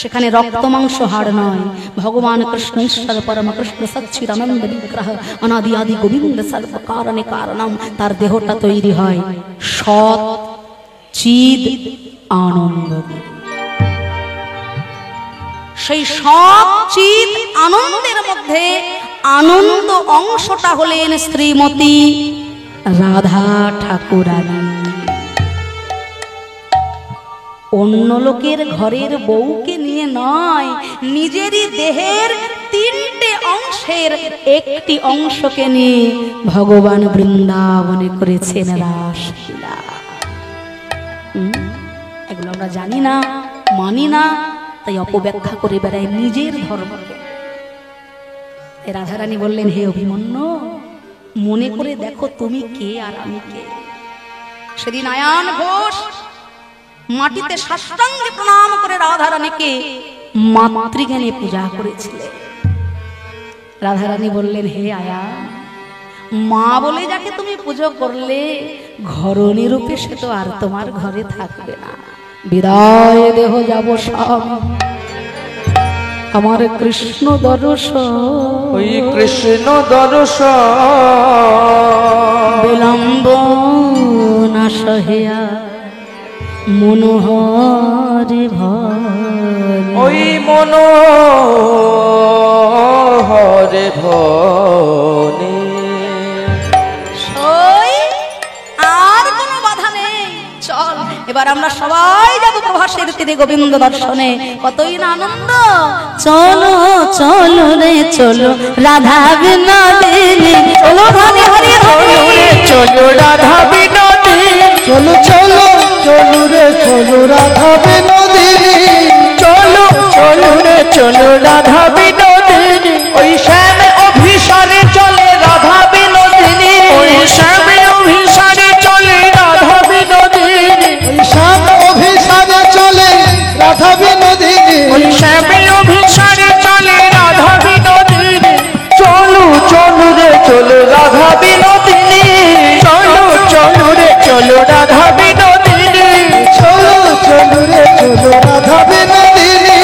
সেখানে রক্ত মাংস হাড় নয়, ভগবান কৃষ্ণ ঈশ্বর পরম কৃষ্ণ সচ্চিদানন্দ বিগ্রহ অনাদি আদি গোবিন্দ সর্ব কারণে কারণম। তার দেহটা তৈরি হয় সৎ চিদ আনন্দ। সেই সৎ চিদ আনন্দের মধ্যে আনন্দ অংশটা হলেন শ্রীমতী রাধা ঠাকুরানী। অন্য লোকের ঘরের বউকে নিয়ে নয়, নিজেরই দেহের 3টে অংশের একটি অংশকে নিয়ে ভগবান বৃন্দাবনে করেছেন রাসলীলা। এগুলো আমরা জানি না, মানি না, তাই অপব্যাখ্যা করে বেড়াই নিজের ধর্মকে। রাধারানী বললেন, হে অভিমন্যু, মনে করে দেখো তুমি কে আর আমি কে। সেদিন আয়ান ঘোষ মাটিতে সাষ্টাঙ্গে প্রণাম করে রাধারানীকে মাতৃজ্ঞানে পূজা করেছিলেন। রাধারানী বললেন, হে আয়া, মা বলে যাকে তুমি পুজো করলে, ঘরণী রূপে সে তো আর তোমার ঘরে থাকবে না। বিদায় দেহ যাব সব, আমার কৃষ্ণ দর্শন, ওই কৃষ্ণ দর্শন বিলম্ব না সহিয়া মনোহরে ভরে, ওই মনোহরে ভরে। আর কোনো বাধা নেই, চল এবার আমরা সবাই যাবো প্রভাসের তীরে গোবিন্দ দর্শনে। কতই না আনন্দ! চলো চলো রে চলো রাধা বিনোদিনী, চলো হরে হরে হরে, চলো রাধা বিনোদিনী, চলো চলো চলো রে চলো রাধা বিনোদিনী, চলো চলো রে চলো রাধা বিনোদিনী। ওই শ্যামে অভিসারে চলে রাধা বিনোদিনী, ওই শ্যামে অভিসারে চলে রাধা বিনোদিনী, ওই শ্যাম অভিসারে চলে রাধা বিনোদিনী, ওই শ্যামে অভিসারে চলে রাধা বিনোদিনী। চলো চলো রে চলো রাধা বিনোদিনী, চলো চলো রে চলো রাধা বিনোদিনী, চলো চলো রে চলো রাধা বিনোদিনী,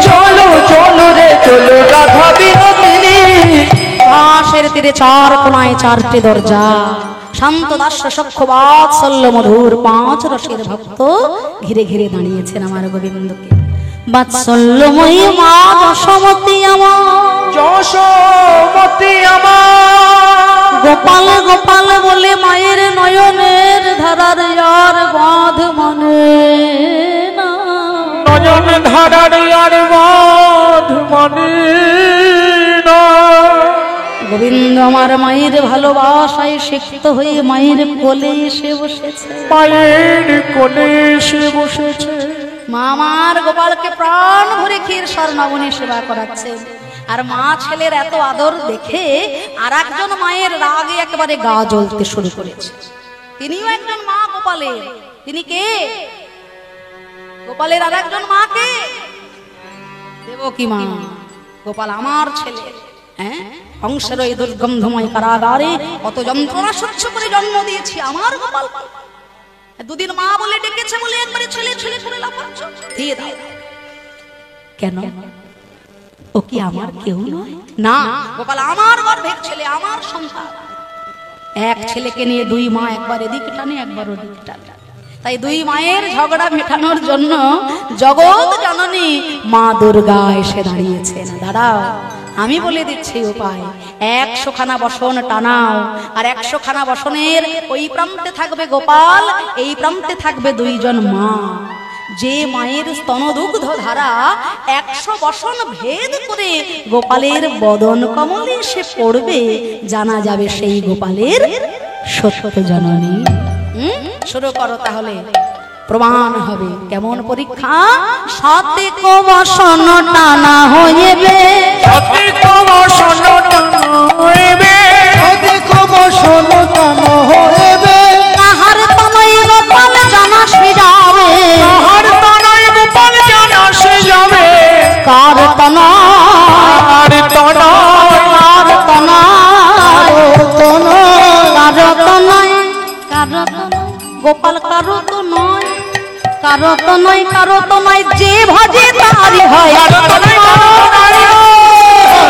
চলো চলো রে চলো রাধা বিনোদিনী। প্রভাসের তীরে 4 কোণায় 4টে দরজা, শান্ত দাস্য সখ্য বাৎসল্য মধুর পাঁচ রসের ভক্ত ঘিরে ঘিরে দাঁড়িয়েছেন আমার গোবিন্দকে। বাৎসল্যময়ী মা যশোমতী আমার, যশোমতী আমার, গোপাল গোপাল বলে মায়ের নয়নের ধারার আর বাঁধ মানে না, নয়ন ধারার আর বাঁধ মানে না। গোবিন্দ আমার মায়ের ভালোবাসায় সিক্ত হয়ে মায়ের কোলে এসে বসেছে, মায়ের কোলে এসে বসেছে। মা আমার গোপালকে প্রাণ ভরে ক্ষীর স্বর্ণাবনী সেবা করাচ্ছে। আর মা ছেলের এত আদর দেখে আর একজন মায়ের রাগে একেবারে গা জ্বলতে শুরু করেছে। তিনিও একজন মা গোপালের। তিনি কে? গোপালের আর একজন মা কে? দেবকী মা। গোপাল আমার ছেলে, হ্যাঁ, হংসের এই দুর্গন্ধময় কারাগারে কত যন্ত্রণা সহ্য করে জন্ম দিয়েছি আমার গোপাল। দুদিন মা বলে ডেকেছে বলে একবারে ছেলে ছেলে করে লাফাচ্ছ, দিয়ে দাও। কেন? ও কি আমার কেউ নয়? না, গোপাল আমার গর্ভের ছেলে, আমার সন্তান। এক ছেলেকে নিয়ে দুই মা একবার এদিক টানে একবার ওদিক টানে। তাই দুই মায়ের ঝগড়া মেটানোর জন্য জগৎ জননী মা দুর্গা এসে দাঁড়িয়েছেন। দাঁড়াও, আমি বলে দিচ্ছি উপায়। 100 খানা বসন টানাও, আর 100 খানা বসনের ওই প্রান্তে থাকবে গোপাল, এই প্রান্তে থাকবে দুইজন মা। যে মায়ের স্তনদুগ্ধ ধারা 100 বসন ভেদ করে গোপালের বদন কমলে এসে পড়বে, জানা যাবে সেই গোপালের সত্য জননী। শুরু করো তাহলে, প্রমাণ হবে। কেমন পরীক্ষা? 7 বসন টানা হইবে, 7 বসন টানা হইবে, 7 বসন টানা হইবে, কাহার তনয় গোপাল জানা সে যাবে, কাহার তনয় গোপাল জানা সে যাবে, কার তনয়, কার তনয়, কার তনয়, কার তনয়, কার তনয়, গোপাল কারো তো নয়, কারো তো নয়, কারো তো নয়, যে ভজে তারি হয়। কার তনয়,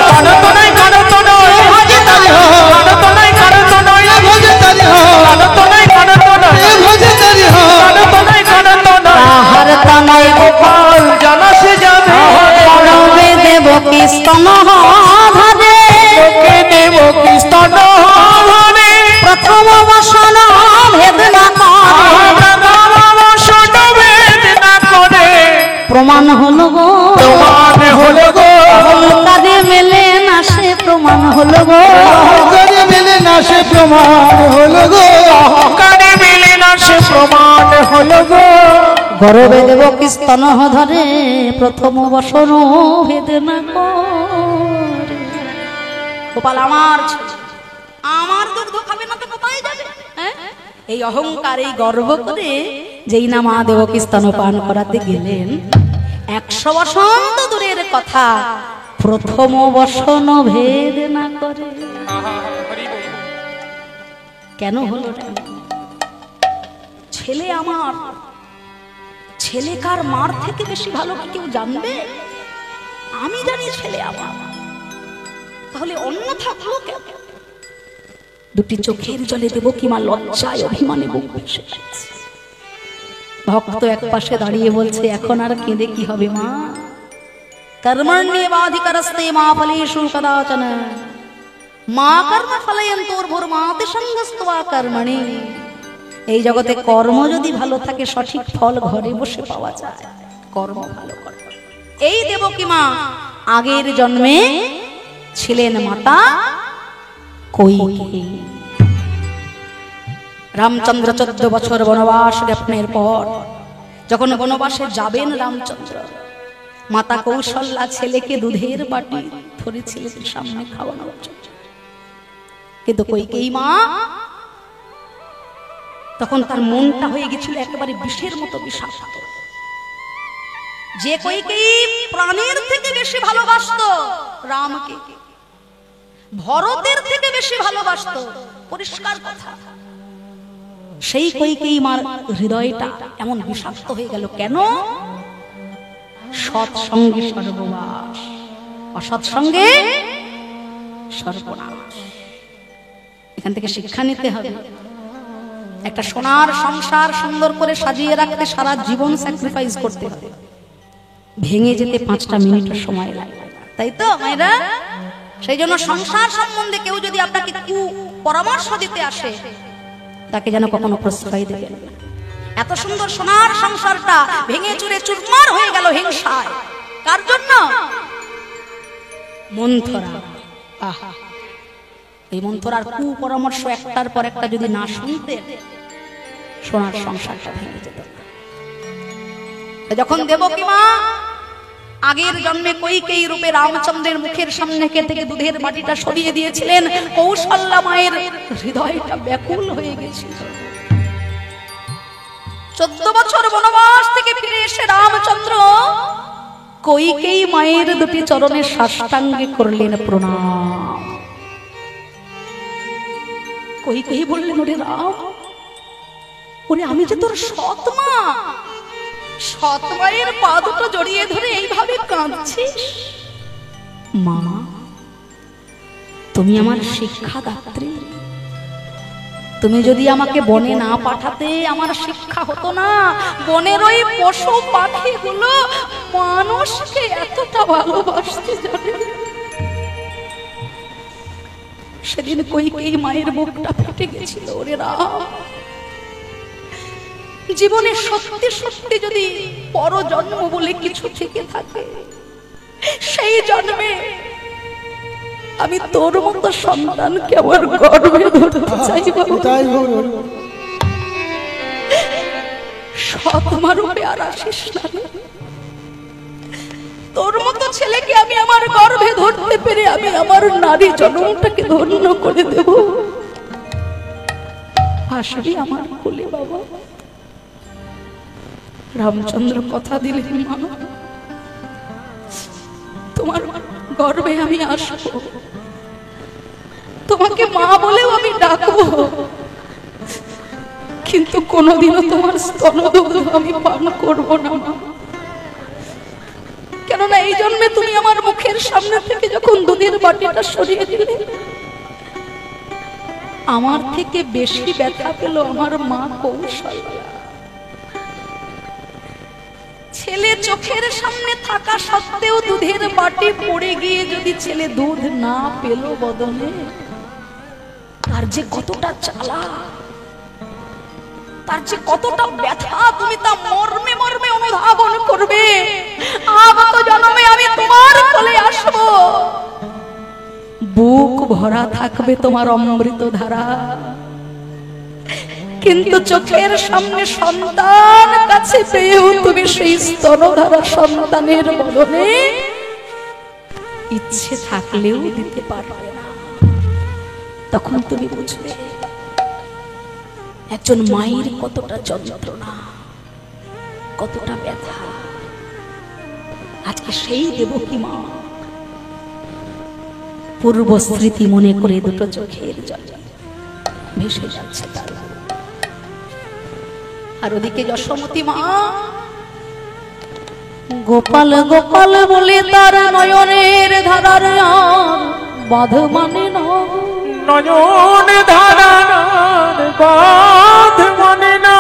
কার তনয়, কার তনয়, ভজে তারি হয়, কার তনয়, কার তনয়, ভজে তারি হয়, কার তনয়, কার তনয়, ভজে তারি হয়, কার তনয়, কার তনয়, কাহার তনয় গোপাল জানা সে যাবে, করবে দেবকী স্তন ধরে, লোকে দেব কৃষ্ণ ধরে, প্রথম বসন ভেদ না করে, প্রমাণ হলো গো, প্রমাণ হলো গো, কাজে মেলে না সে প্রমাণ হলো গো, করে মিলে না সে প্রমাণ হলো গো, কানে মিলে না সে প্রমাণ হলো গো। গর্বে দেবকী স্তন ধরে, প্রথম বসন ভেদ না করে। গোপাল আমার ছেলে, আমার দুগ্ধ খাবে না তো কোথায় যাবে? হ্যাঁ, এই অহংকার, এই গর্ব করে যেই না মা দেবকী স্তনপান করাতে গেলেন, 100 বসন তো দূরের কথা, প্রথম বসন ভেদ না করে। কেন হলো? ছেলে আমার, ছেলে কার মার থেকে বেশি ভালো কি কেউ জানবে? আমি জানি ছেলে আমার, তাহলে অন্য থাকলো কেন? দুটি চোখের জলে দেবকী মা লজ্জায় অভিমানে বুক ভেসে গেছে। ভক্ত এক পাশে দাঁড়িয়ে বলছে, এখন আর কেঁদে কি হবে মা? কর্মণ্যেবাধিকারস্তে মা ফলেষু কদাচন, মা কর্ম ফলয়ন্তোর্ভুর্মাতি সঙ্গস্ত্বা কর্মণি। এই জগতে কর্ম যদি ভালো থাকে, সঠিক ফল ঘরে বসে পাওয়া যায়। কর্ম ভালো কর। এই দেবকী মা আগের জন্মে ছিলেন মাতা কৈকেয়ী। রামচন্দ্র 14 বছর বনবাস জ্ঞাপনের পর যখন বনবাসে যাবেন রামচন্দ্র, মাতা কৌশল্যা ছেলেকে দুধের বাটি ধরেছিলেন সামনে খাওয়ানোর জন্য। কিন্তু কৈকেয়ী মা তখন তার মনটা হয়ে গেছিল একেবারে বিষের মতো বিষাক্ত। যে কৈকেয়ী প্রাণের থেকে বেশি ভালোবাসতো রামকে, ভরতের থেকে বেশি ভালোবাসতো, পরিষ্কার কথা, সেই কৈকেয়ী মার হৃদয়টা এমন বিষাক্ত হয়ে গেল কেন? সৎসঙ্গে সর্বনাশ, অসৎসঙ্গে সর্বনাশ। এখান থেকে শিক্ষা নিতে হবে। একটা সোনার সংসার সুন্দর করে সাজিয়ে রাখতে সারা জীবন স্যাক্রিফাইস করতে হবে, ভেঙে যেতে 5টা মিনিটের সময় লাগে, তাই তো মায়েরা? সেই জন্য সংসার সম্বন্ধে কেউ যদি আপনাকে কু পরামর্শ দিতে আসে, তাকে যেন কখনো প্রশ্রয় দেবেন না। এত সুন্দর সোনার সংসারটা ভেঙে চুরে চুরমার হয়ে গেল হিংসায়। কার জন্য? মন্থরা। আহা, এই মন্থরার কু পরামর্শ একটার পর একটা যদি না শুনতে, সোনার সংসারটা ভেঙে যেত। যখন দেবকী মা আগের জন্মে কৈকেয়ী রূপে রামচন্দ্রের মুখের সামনে থেকে দুধের বাটিটা সরিয়ে দিয়েছিলেন, কৌশল্যা মায়ের হৃদয়টা ব্যাকুল হয়ে গেছিল। 14 বছর বনবাস থেকে ফিরে এসে রামচন্দ্র কৈকেয়ী মায়ের দুটি চরণে সাষ্টাঙ্গে করলেন প্রণাম। কৈকেয়ী বললেন, ওরে রাম, ওরে আমি যে তোর সৎ মা, সৎ মায়ের পা দুটো জড়িয়ে ধরে এইভাবে কাঁদছিস? মা, তুমি আমার শিক্ষাদাত্রী, তুমি যদি আমাকে বনে না পাঠাতে আমার শিক্ষা হতো না। বনের ওই পশু পাখিগুলো মানুষকে এতটা ভালোবাসতে জানে। সেদিন কৈকেয়ী মায়ের বুকটা ফেটে গেছিল। ওরে রাম, জীবনে সত্যি সত্যি যদি পরজন্ম বলে কিছু থেকে থাকে, সেই জন্মে আমি তোর মতো সন্তানকে আমার গর্ভে ধরতে চাই। সৎমা রূপে আর আসিস না, তোর মতো ছেলেকে আমি আমার গর্ভে ধরতে পেরে আমি আমার নারী জন্মটাকে ধন্য করে দেব। আসবি আমার কোলে বাবা। রামচন্দ্র কথা দিলেন, মা, তোমার গর্ভে আমি আসবো, তোমাকে মা বলেও আমি ডাকবো, কিন্তু কোনোদিনও তোমার স্তনদুগ্ধ আমি পান করব না মা। কেননা এই জন্মে তুমি আমার মুখের সামনে থেকে যখন দুধের বাটিটা সরিয়ে দিলে, আমার থেকে বেশি ব্যথা পেল আমার মা কৌশল্যা। ছেলে চোখের সামনে থাকা সত্ত্বেও দুধের বাটি পড়ে গিয়ে যদি ছেলে দুধ না পেল বদনে, তার যে কতটা জ্বালা, তার যে কতটা ব্যথা তুমি তা মর্মে মর্মে অনুধাবন করবে। আগত জন্মে আমি তোমার কোলে আসব, বুক ভরা থাকবে তোমার অমৃত ধারা, কিন্তু চোখের সামনে সন্তান কাছে পেয়েও তুমি সেই স্তনধারা সন্তানের বদনে ইচ্ছে থাকলেও দিতে পারবে না। তখন তুমি বুঝবে একজন মায়ের কতটা যন্ত্রণা, কতটা ব্যথা। আজকে সেই দেবকী মা পূর্ব স্মৃতি মনে করে দুটো চোখের জলে ভেসে যাচ্ছে তার। আর ওদিকে যশোমতী মা গোপাল গোপাল বলে তার নয়নের ধারার বাঁধ মানে নয়ন ধারার বাঁধ মানে না।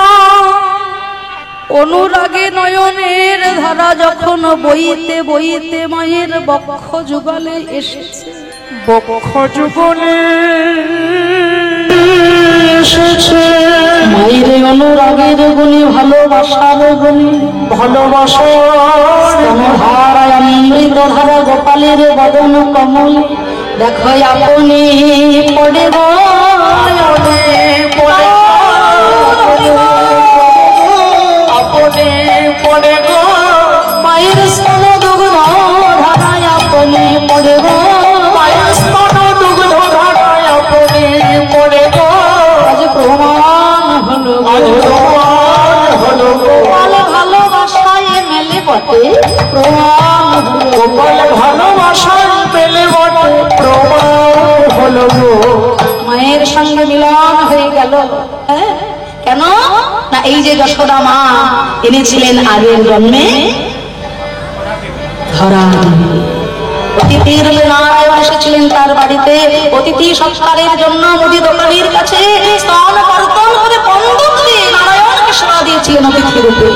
অনুরাগে নয়নের ধারা যখন বইতে বইতে মায়ের বক্ষ যুগলে এসেছে, বক্ষ যুগলে এসেছে মায়ের অনুরাগের গুণী ভালোবাসার গুণী, ভালোবাসার ধারায় অমৃত ধারা গোপালের বদন কমল দেখো আপনি পড়ে আপনি পড়ে গো মায়ের স্তন দুগ্ধ ধারায় আপনি পড়ে মায়ের স্তন দুগ্ধ ধারায় আপনি পড়ে গো। আজ প্রমাণ হলো, আজ প্রমাণ হলো গোপাল ভালোবাসায় মেলে বটে প্রমাণ হলো, গোপাল ভালোবাসায় মেলে বটে প্রমাণ হলো গো। মায়ের সঙ্গে মিলন হয়ে গেল। কেন না এই যে যশোদা মা এনেছিলেন আগের জন্মে ধরা, অতিথির নারায়ণ এসেছিলেন তার বাড়িতে। অতিথি সৎকারের জন্য মুদি দোকানের কাছে স্নান কর্তন করে বন্ধক দিয়ে নারায়ণকে সেবা দিয়েছিলেন অতিথি রূপে।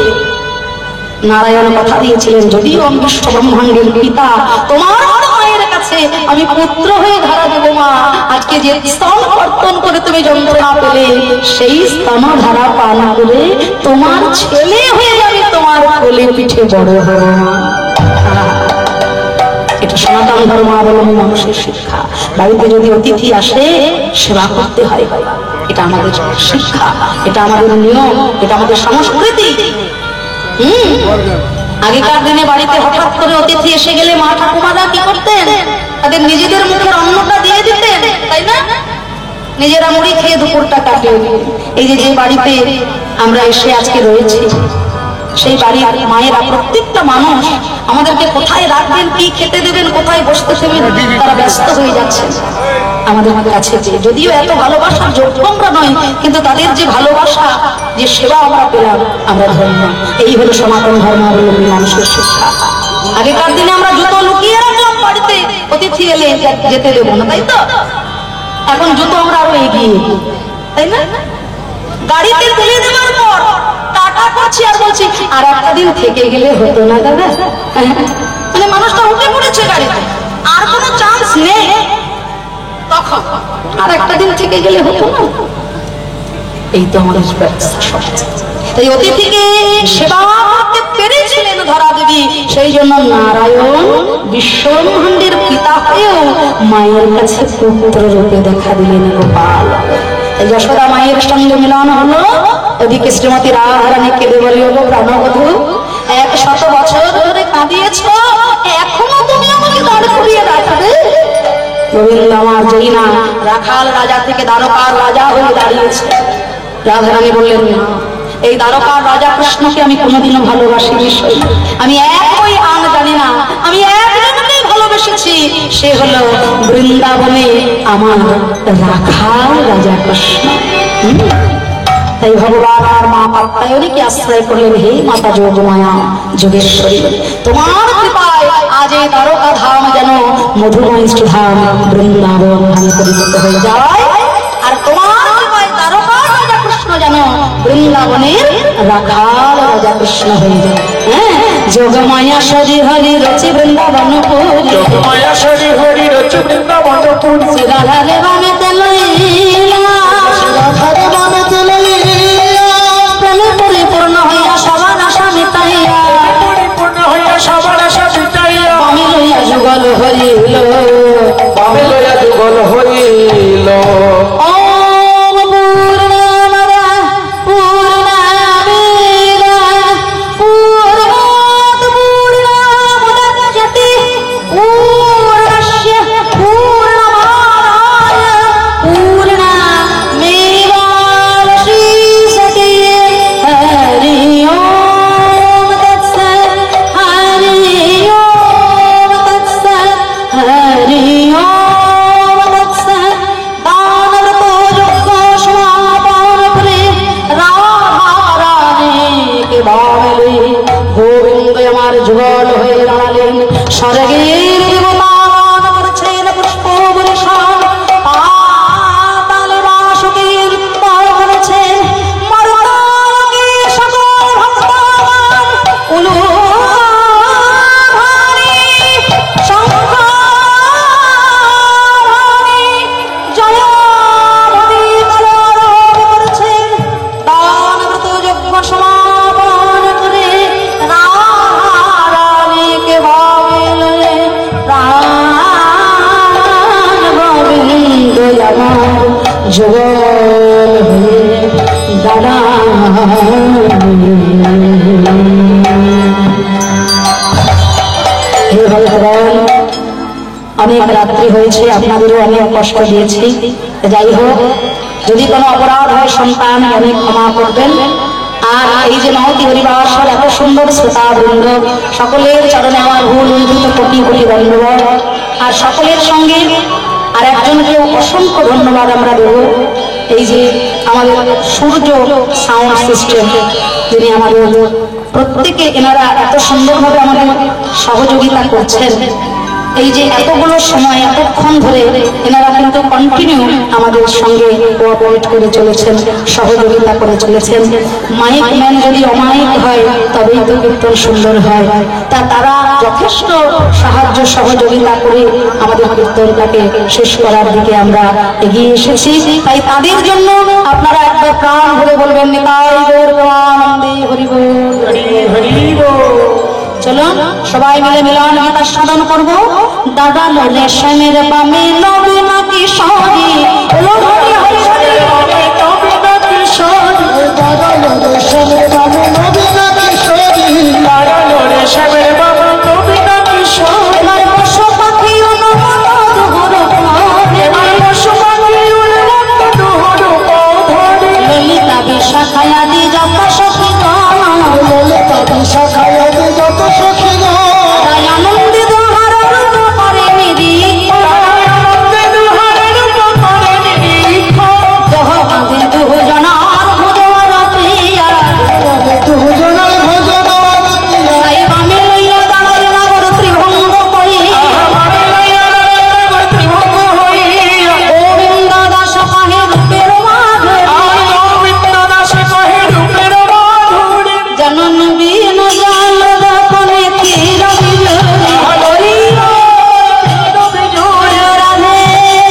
নারায়ণ কথা দিয়েছিলেন, যদিও আমি বিশ্ব ব্রহ্মাণ্ডের পিতা, তোমার মায়ের কাছে আমি পুত্র হয়ে ধরা দেব মা। আজকে যে স্তন কর্তন করে তুমি যন্ত্রণা পেলে, সেই স্তন ধারা পান করে তোমার ছেলে হয়ে আমি তোমার কোলে পিঠে বড় হব মা। এটা সনাতন ধর্মাবলম্বী মানুষের শিক্ষা। বাড়িতে যদি অতিথি আসে সেবা করতে হয়, এটা আমাদের শিক্ষা, এটা আমাদের নিয়ম, এটা আমাদের সংস্কৃতি। আগেকার দিনে বাড়িতে হঠাৎ করে অতিথি এসে গেলে মা ঠাকুমারা কি করতেন? তাদের নিজেদের মুখের অন্নটা দিয়ে দিতেন, তাই না? নিজেরা মুড়ি খেয়ে দুপুরটা কাটিয়ে দিতেন। এই যে বাড়িতে আমরা এসে আজকে রয়েছি, সেই বাড়ির মায়েরা প্রত্যেকটা মানুষ আমাদেরকে কোথায় রাখবেন, কি খেতে দেবেন, কোথায় বসতে দেবেন, তারা ব্যস্ত হয়ে যাচ্ছে আমাদের কাছে। যদিও এত ভালোবাসার যোগ্য আমরা নয়, কিন্তু তাদের যে ভালোবাসা, যে সেবা আমরা পেলাম, আমরা ধন্য। এই হলো সনাতন ধর্মাবলম্বী মানুষের শিক্ষা। আগেকার দিনে আমরা জুতো লুকিয়ে রাখলাম বাড়িতে, অতিথি এলে যেতে দেবো না, তাই তো? এখন জুতো আমরা আরো এগিয়ে, তাই না? গাড়িতে তুলে দেওয়ার পর টাটা করছি আর বলছি আর একটা দিন থেকে গেলে হতো না দাদা? মানে মানুষটা উঠে পড়েছে গাড়িতে, আর কোনো চান্স নেই, তখন আর একটা দিন থেকে গেলে হতো না। এই তো আমাদের এই অতিথিকে সেবা করতে পেরেছিলেন ধরা দেবী, সেই জন্য নারায়ণ বিশ্বব্রহ্মাণ্ডের পিতা হয়েও মায়ের কাছে পুত্র রূপে দেখা দিলেন গোপাল। এই যশোদা মায়ের সঙ্গে মিলন হলো, ওদিকে শ্রীমতী রাধারানী কেঁদে বলি, হলো প্রাণবধূ 100 বছর ধরে কাঁদিয়েছ, এখনো তুমি আমাকে দাঁড় করিয়ে রাখবে? গোবিন্দ আমার যেই না রাখাল রাজা থেকে দ্বারকার রাজা হয়ে দাঁড়িয়েছে। রাধারানী বললেন, না, এই দ্বারকার রাজা কৃষ্ণকে আমি কোনোদিনও ভালোবাসি বিষয়, আমি একই আন জানি না, আমি একজনকেই ভালোবেসেছি, সে হলো বৃন্দাবনে আমার রাখাল রাজা কৃষ্ণ। তাই ভগবান আর মা কাত্যায়নীকে আশ্রয় করলেন, হে মাতা যোগমায়া যোগেশ্বরী, তোমার কৃপায় আজ এই দ্বারকা ধাম যেন মধুময় ধাম বৃন্দাবন ধামে পরিণত হয়ে যায়, আর তোমার কৃপায় দ্বারকা রাজা কৃষ্ণ যেন বৃন্দাবনের রাখাল রাজা কৃষ্ণ হয়ে যায়। যোগমায়া সরি হরি রচি বৃন্দাবন পুরী, যোগমায়া সরি হরি রচি বৃন্দাবন পুরী, রাধারে বামে তেলইলা, রাধারে বামে তেলইলা, প্রেমে পরিপূর্ণ হইয়া সবার আশা মিটাইয়া, পরিপূর্ণ হইয়া সবার আশা মিটাইয়া, বামে লইয়া যুগল হইল, বামে লইয়া যুগল হইল। ওম পূর্ণমদঃ পূর্ণমিদঃ পূর্ণাৎ পূর্ণমুদচ্যতে পূর্ণস্য পূর্ণমাদায় পূর্ণমেবাবশিষ্যতে। হরি ওম তৎসৎ, হরি ওম তৎসৎ, হরি ওম তৎসৎ। দানব্রত যজ্ঞ সমাপন করে রাধারানীকে বলে, গোবিন্দ আমার যুগল হয়ে দাঁড়ালেন। স্বর্গের দেবতা গান করছেন পুষ্প বর্ষণ, পাতাল বাসুকি নৃত্য করেছেন, মর্তলোকে সকল ভক্তগণ উলুধ্বনি শঙ্খধ্বনি জয়ধ্বনি কলরব করছেন। দানব্রত যজ্ঞ সমাপন করে রাধারানীকে ভাবিলে, প্রাণ গোবিন্দ আমার যুগল হয়ে হে ভগবান, অনেক রাত্রি হয়েছে, আপনাদেরও অনেক কষ্ট দিয়েছি। যাই হোক, যদি কোনো অপরাধ হয় সন্তান অনেক ক্ষমা করবেন। আর এই যে মহতি হরিবাসর এত সুন্দর শ্রোতা বৃন্দ, সকলের চরণে আমার ভুল উন্নত কোটি কোটি ধন্যবাদ। আর সকলের সঙ্গে আর একজনকে অসংখ্য ধন্যবাদ আমরা দেব, এই যে আমাদের সূর্য সাউন্ড সিস্টেম, যিনি আমাদের প্রত্যেকে এনারা এত সুন্দরভাবে আমাদের সহযোগিতা করছেন। এই যে এতগুলো সময় এতক্ষণ ধরে এনারা কিন্তু কন্টিনিউ আমাদের সঙ্গে কোঅপারেট করে চলেছেন, সহযোগিতা করে চলেছেন। মাইক ম্যান যদি অমায়িক হয় তবেই তো কীর্তন সুন্দর হয়। তারা যথেষ্ট সাহায্য সহযোগিতা করে আমাদের কীর্তনটাকে শেষ করার দিকে আমরা এগিয়ে এসেছি। তাই তাদের জন্য আপনারা একবার প্রাণ ভরে বলবেন নিতাই গৌর প্রেমানন্দে হরি বল। চলো সবাই মিলে মিলন গীতা সাধন করবো। দাদা লোলে শ্যামের বামে নবে নাকি সরি দাদা লোরে শ্যামের বামে নবে নাকি সরি দাদা লোরে শ্যামের বাবা নবী নাকি সরি এবার পশু পাখি অনুমোদ হরো এবার পশু পাখি উন্নত দূর পৌধরে ললিতা বিশাখায় আদি যত সখী ললিতা বিশাখায় আদি যত সখী তাই আনন্দিত হারণ করে নিরীক্ষণ আনন্দে দুহারের উপরে নিরীক্ষণ দহ বাঁধে দুজনার ভুজর প্রিয়া দুজনের ভজন তাই বামে লইয়া দাঁড়ায় নগর ত্রিভঙ্গ করিয়া আমি লইয়া ত্রিভঙ্গ হইয়া গোবিন্দ দাস পাহে রূপের মাঝে গোবিন্দ দাস কহে রূপের মাধুরী জনন বিন জাল দপনে তীর বিজয় হরি নবী জয় রাধে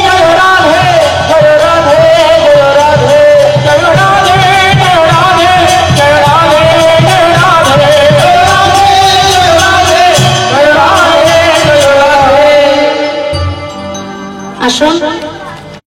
জয় রাধে জয় রাধে জয় রাধে জয় রাধে জয় রাধে জয় রাধে জয় রাধে জয় রাধে জয় রাধে আসুন